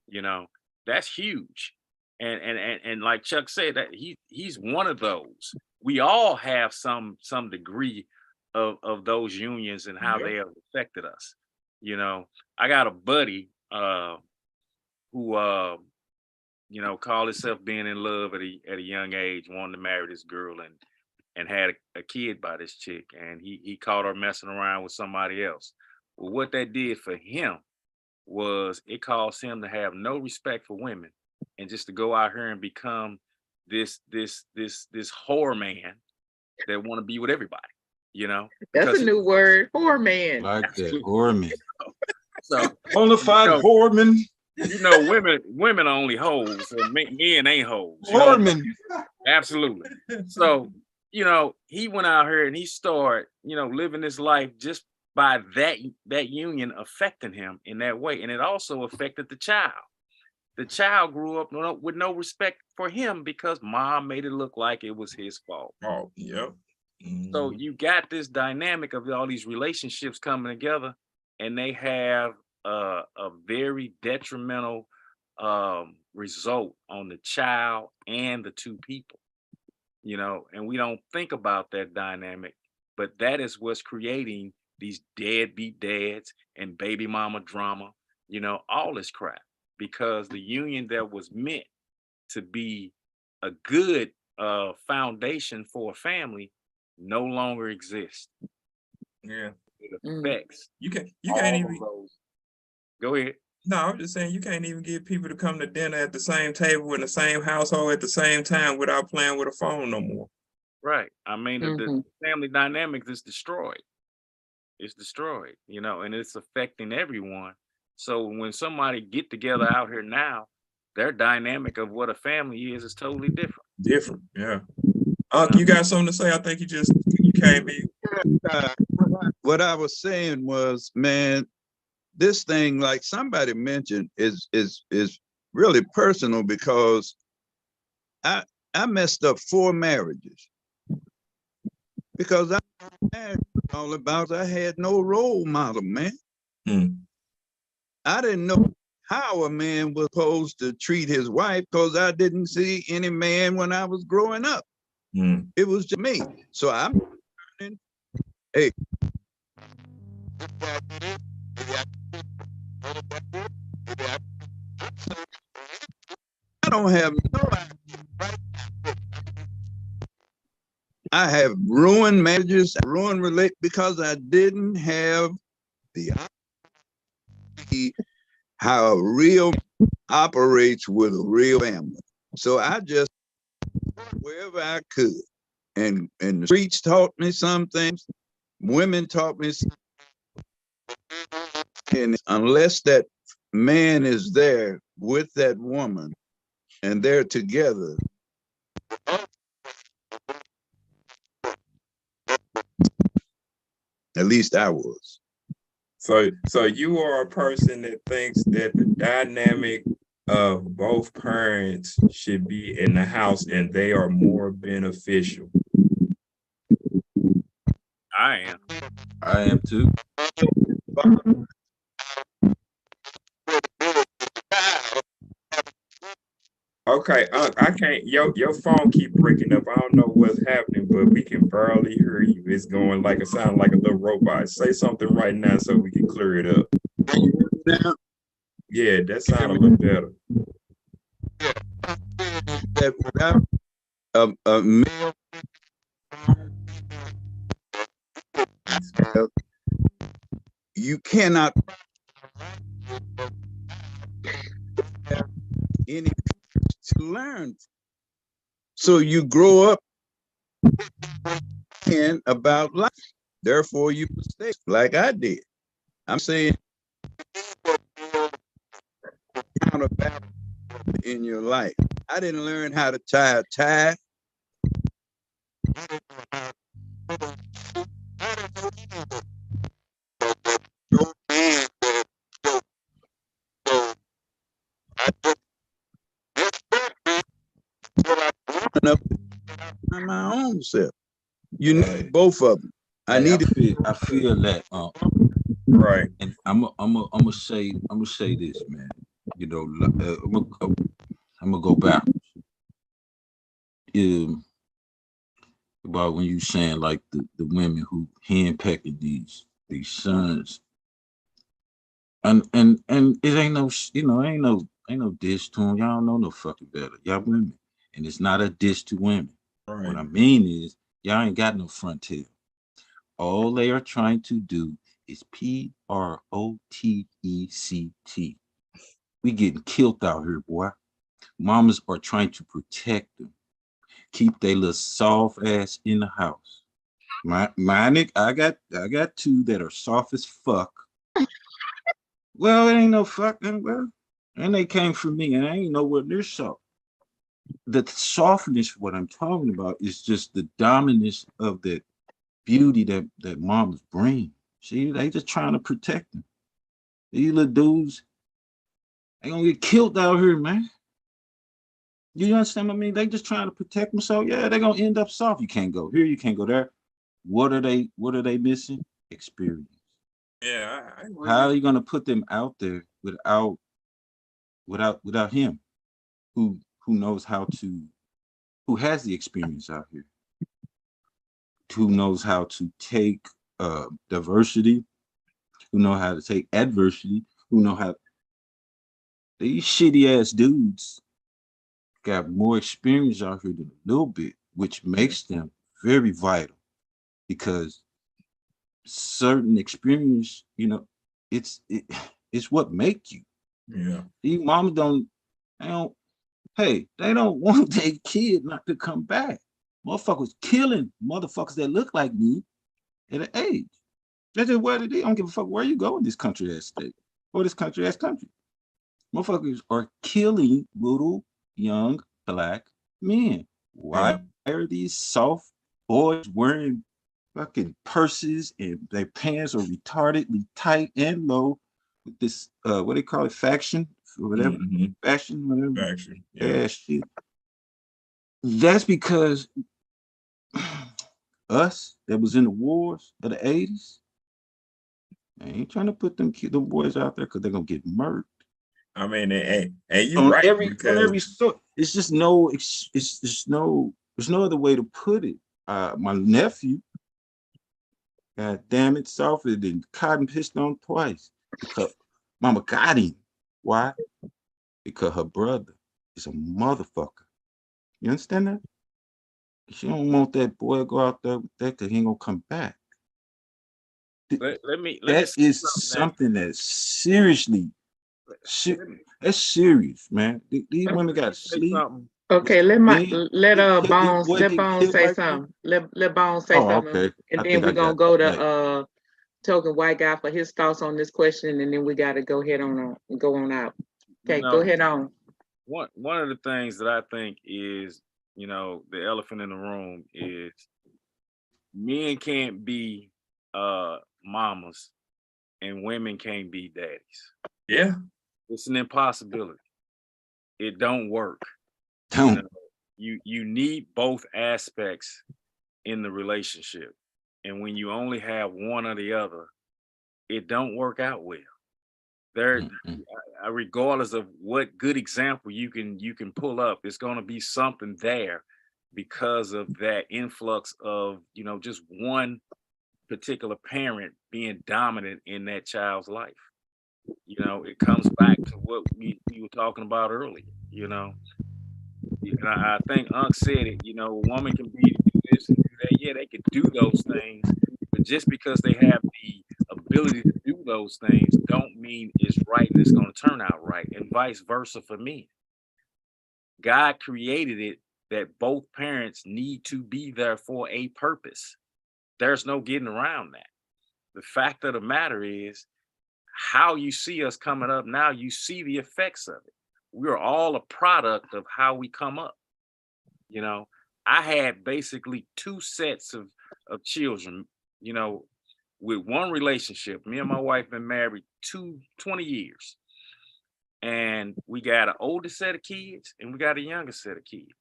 You know, that's huge. And like Chuck said, that he's one of those. We all have some degree of those unions and how they have affected us. You know, I got a buddy who you know, called himself being in love at a young age, wanted to marry this girl and had a kid by this chick, and he caught her messing around with somebody else. Well, what that did for him was it caused him to have no respect for women and just to go out here and become this whore man that want to be with everybody, you know. That's a new word, whore man. Like that, whore man. So bonafide whore man. You know, women are only hoes, and men ain't hoes. Whore man. Absolutely. So, you know, he went out here and he started, you know, living his life just by that union affecting him in that way. And it also affected the child. The child grew up with no respect for him because mom made it look like it was his fault. Oh, yeah. So you got this dynamic of all these relationships coming together, and they have a very detrimental result on the child and the two people, you know, and we don't think about that dynamic, but that is what's creating these deadbeat dads and baby mama drama, you know, all this crap, because the union that was meant to be a good foundation for a family no longer exists. Yeah. It affects. You can't even Go ahead. No, I'm just saying you can't even get people to come to dinner at the same table in the same household at the same time without playing with a phone no more. Right. I mean, the family dynamics is destroyed. It's destroyed, you know, and it's affecting everyone So when somebody get together out here now, their dynamic of what a family is totally different. Different, yeah. You got something to say? I think you came in. What I was saying was, man, this thing, like somebody mentioned, is really personal because I messed up 4 marriages because I all about I had no role model, man. I didn't know how a man was supposed to treat his wife because I didn't see any man when I was growing up. It was just me. So I'm learning, hey. I don't have no idea. I have ruined marriages, ruined relationships because I didn't have the how a real operates with a real family. So I just wherever I could. And the streets taught me some things, women taught me some, and unless that man is there with that woman and they're together, at least I was. So you are a person that thinks that the dynamic of both parents should be in the house and they are more beneficial. I am too. Okay, I can't. Your phone keep breaking up. I don't know what's happening, but we can barely hear you. It's going like it sounds like a little robot. Say something right now so we can clear it up. Yeah, that sounds a little better. That without a male, you cannot have any to learn. So you grow up and about life. Therefore, you mistake like I did. I'm saying in your life. I didn't learn how to tie a tie. My own self. You need both of them. I feel that. Right. And I'm gonna say this, man. You know, I'm gonna go backwards. About when you saying like the women who handpecking these sons, and it ain't no, ain't no diss to them. Y'all don't know no fucking better. Y'all women, and it's not a diss to women. Right. What I mean is y'all ain't got no front tail. All they are trying to do is PROTECT. We getting killed out here, boy. Mamas are trying to protect them. Keep their little soft ass in the house. My nigga, I got 2 that are soft as fuck. Well, it ain't no fucking well. And they came from me, and I ain't know what they're soft. The softness, what I'm talking about, is just the dominance of that beauty that mamas bring. See, they just trying to protect them. These little dudes, they gonna get killed out here, man. You understand what I mean? They just trying to protect themselves. Yeah, they're gonna end up soft. You can't go here, you can't go there. What are they missing? Experience. Yeah, I How are you gonna put them out there without him, who knows how to, who has the experience out here, who knows how to take diversity, who know how to take adversity, who know how. These shitty ass dudes got more experience out here than a little bit, which makes them very vital, because certain experience, it's what make you. Yeah. These mamas they don't want their kid not to come back. Motherfuckers killing motherfuckers that look like me at an age. That's just what it is. I don't give a fuck where you go in this country ass state. or this country as country. Motherfuckers are killing little young black men. Why are these soft boys wearing fucking purses and their pants are retardedly tight and low with this what they call it, faction or whatever, fashion, whatever. Faction. Yeah, shit. That's because us that was in the wars of the 80s, I ain't trying to put them boys out there because they're gonna get murdered. I mean, and you On right, every because sort. It's just no, it's just no, there's no other way to put it. My nephew, god damn it, suffered and cotton pissed on twice because mama got him. Why? Because her brother is a motherfucker. You understand that? She don't want that boy to go out there with that because he ain't gonna come back. Let me That say is something something that's seriously, that's serious, man. These women got to say sleep. something. Okay, Then Bones boy get Bones killed say like that. something. Let Bones say Oh, something, okay. and I then think we're I gonna got go that. to token white guy for his thoughts on this question, and then we got to go ahead on go on out. Okay, go ahead on. One of the things that I think is, the elephant in the room is men can't be mamas and women can't be daddies. yeah, It's an impossibility. It don't work. Don't. You need both aspects in the relationship. And when you only have one or the other, it don't work out well. There, regardless of what good example you can pull up, it's going to be something there because of that influx of just one particular parent being dominant in that child's life. It comes back to what we were talking about earlier. And I think Unc said it. A woman can do this and do that. Yeah, they could do those things, but just because they have the ability to do those things, don't mean it's right and it's going to turn out right, and vice versa for me. God created it that both parents need to be there for a purpose. There's no getting around that. The fact of the matter is, how you see us coming up now, you see the effects of it. We're all a product of how we come up. I had basically two sets of children, with one relationship. Me and my wife been married 20 years. And we got an older set of kids and we got a younger set of kids.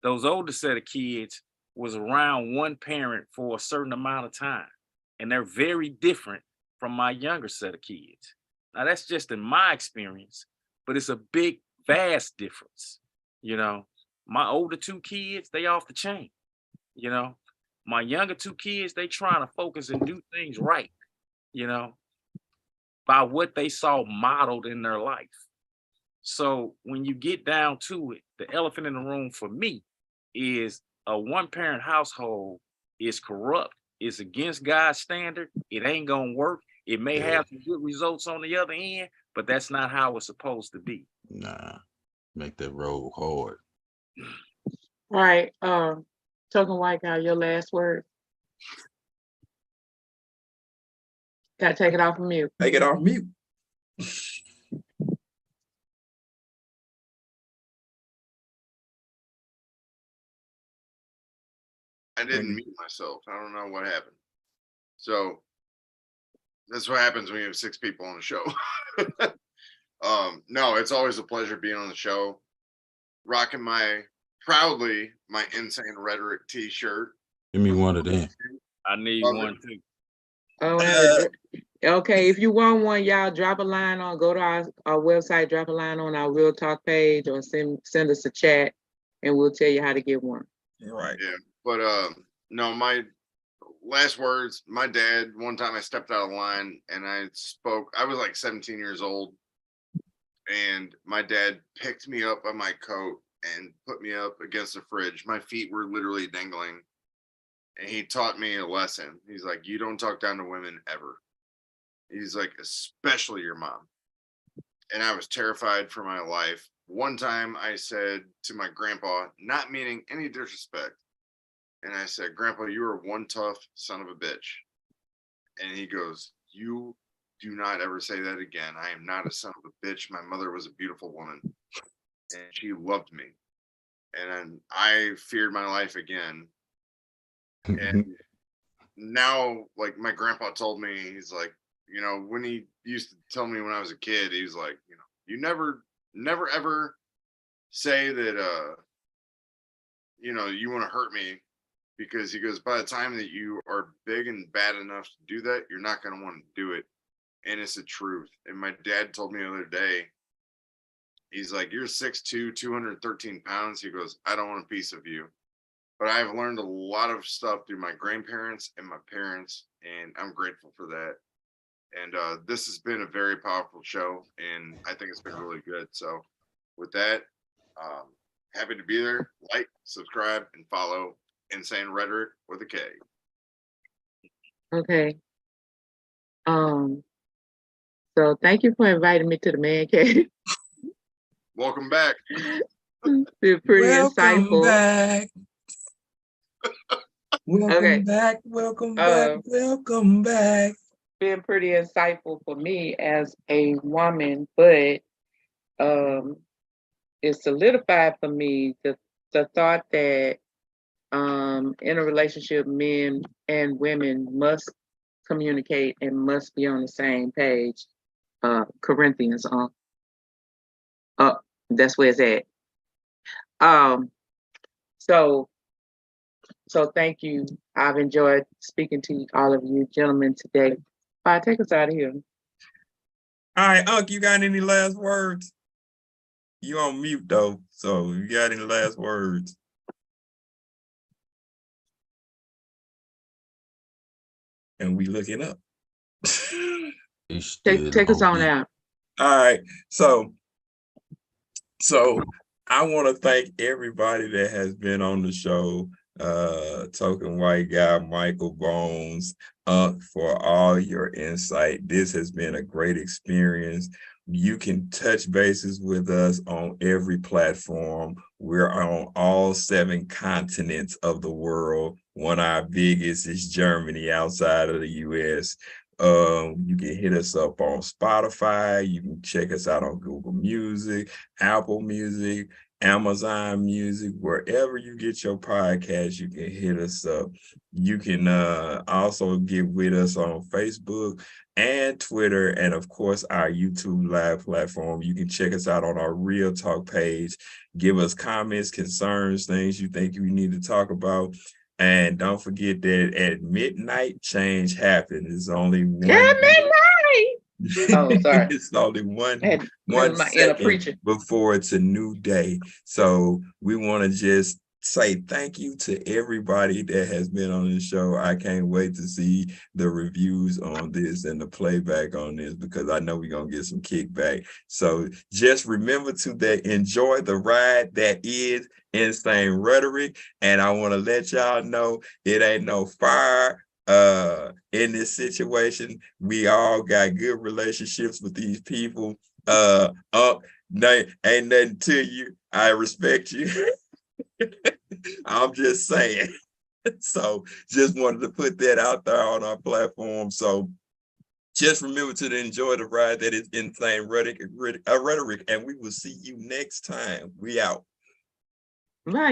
Those older set of kids was around one parent for a certain amount of time. And they're very different from my younger set of kids. Now that's just in my experience, but it's a big, vast difference. My older two kids, they off the chain. My younger two kids, they trying to focus and do things right, by what they saw modeled in their life. So when you get down to it, the elephant in the room for me is a one-parent household is corrupt. It's against God's standard. It ain't gonna work. It may have some good results on the other end, but that's not how it's supposed to be. Nah, make that road hard. All right, token white guy, your last word. Gotta take it off of mute. take it off mute. I didn't mute myself. I don't know what happened. So that's what happens when you have 6 people on the show. No, it's always a pleasure being on the show. Rocking proudly my Insane Rhetoric t-shirt. Give me one of them. I need one too. Oh, okay. If you want one, y'all drop a line on. Go to our website, drop a line on our Real Talk page, or send us a chat, and we'll tell you how to get one. Right. Yeah, but no, my last words. My dad. One time, I stepped out of line and I spoke. I was like 17 years old, and my dad picked me up by my coat and put me up against the fridge. My feet were literally dangling. And he taught me a lesson. He's like, you don't talk down to women ever. He's like, especially your mom. And I was terrified for my life. One time I said to my grandpa, not meaning any disrespect, and I said, Grandpa, you are one tough son of a bitch. And he goes, you do not ever say that again. I am not a son of a bitch. My mother was a beautiful woman and she loved me. And I feared my life again. And now, like my grandpa told me, he's like, you know, when he used to tell me when I was a kid, he was like, you know, you never ever say that, you know, you want to hurt me, because he goes, by the time that you are big and bad enough to do that, you're not going to want to do it. And it's the truth. And my dad told me the other day, he's like, you're 6'2", 213 pounds. He goes, I don't want a piece of you. But I've learned a lot of stuff through my grandparents and my parents, and I'm grateful for that. And this has been a very powerful show, and I think it's been really good. So with that, happy to be there. Like, subscribe, and follow Insane Rhetoric with a K. Okay. So thank you for inviting me to the man cave. Welcome back. It's pretty insightful. Back. Welcome Okay. back. Welcome back. Welcome back. Been pretty insightful for me as a woman, but it solidified for me the thought that in a relationship, men and women must communicate and must be on the same page. Corinthians that's where it's at. So thank you. I've enjoyed speaking to all of you gentlemen today. All right, take us out of here. All right, Unc, you got any last words? You on mute though, so you got any last words? And we looking up. Take us on out. All right, so I want to thank everybody that has been on the show. Token White Guy, Michael Bones, for all your insight. This has been a great experience. You can touch bases with us on every platform. We're on all 7 continents of the world. One of our biggest is Germany, outside of the US. You can hit us up on Spotify. You can check us out on Google Music, Apple Music, Amazon Music, wherever you get your podcast, you can hit us up. You can also get with us on Facebook and Twitter, and of course our YouTube live platform. You can check us out on our Real Talk page. Give us comments, concerns, things you think we need to talk about. And don't forget that at midnight, change happens. It's only one. Midnight. Oh, sorry. It's only one my inner preacher before it's a new day. So we want to just say thank you to everybody that has been on the show. I can't wait to see the reviews on this and the playback on this, because I know we're going to get some kickback. So just remember to enjoy the ride that is Insane Rhetoric. And I want to let y'all know it ain't no fire in this situation. We all got good relationships with these people. Ain't nothing to you. I respect you. I'm just saying. So just wanted to put that out there on our platform. So just remember to enjoy the ride that is Insane Rhetoric, and we will see you next time. We out. right.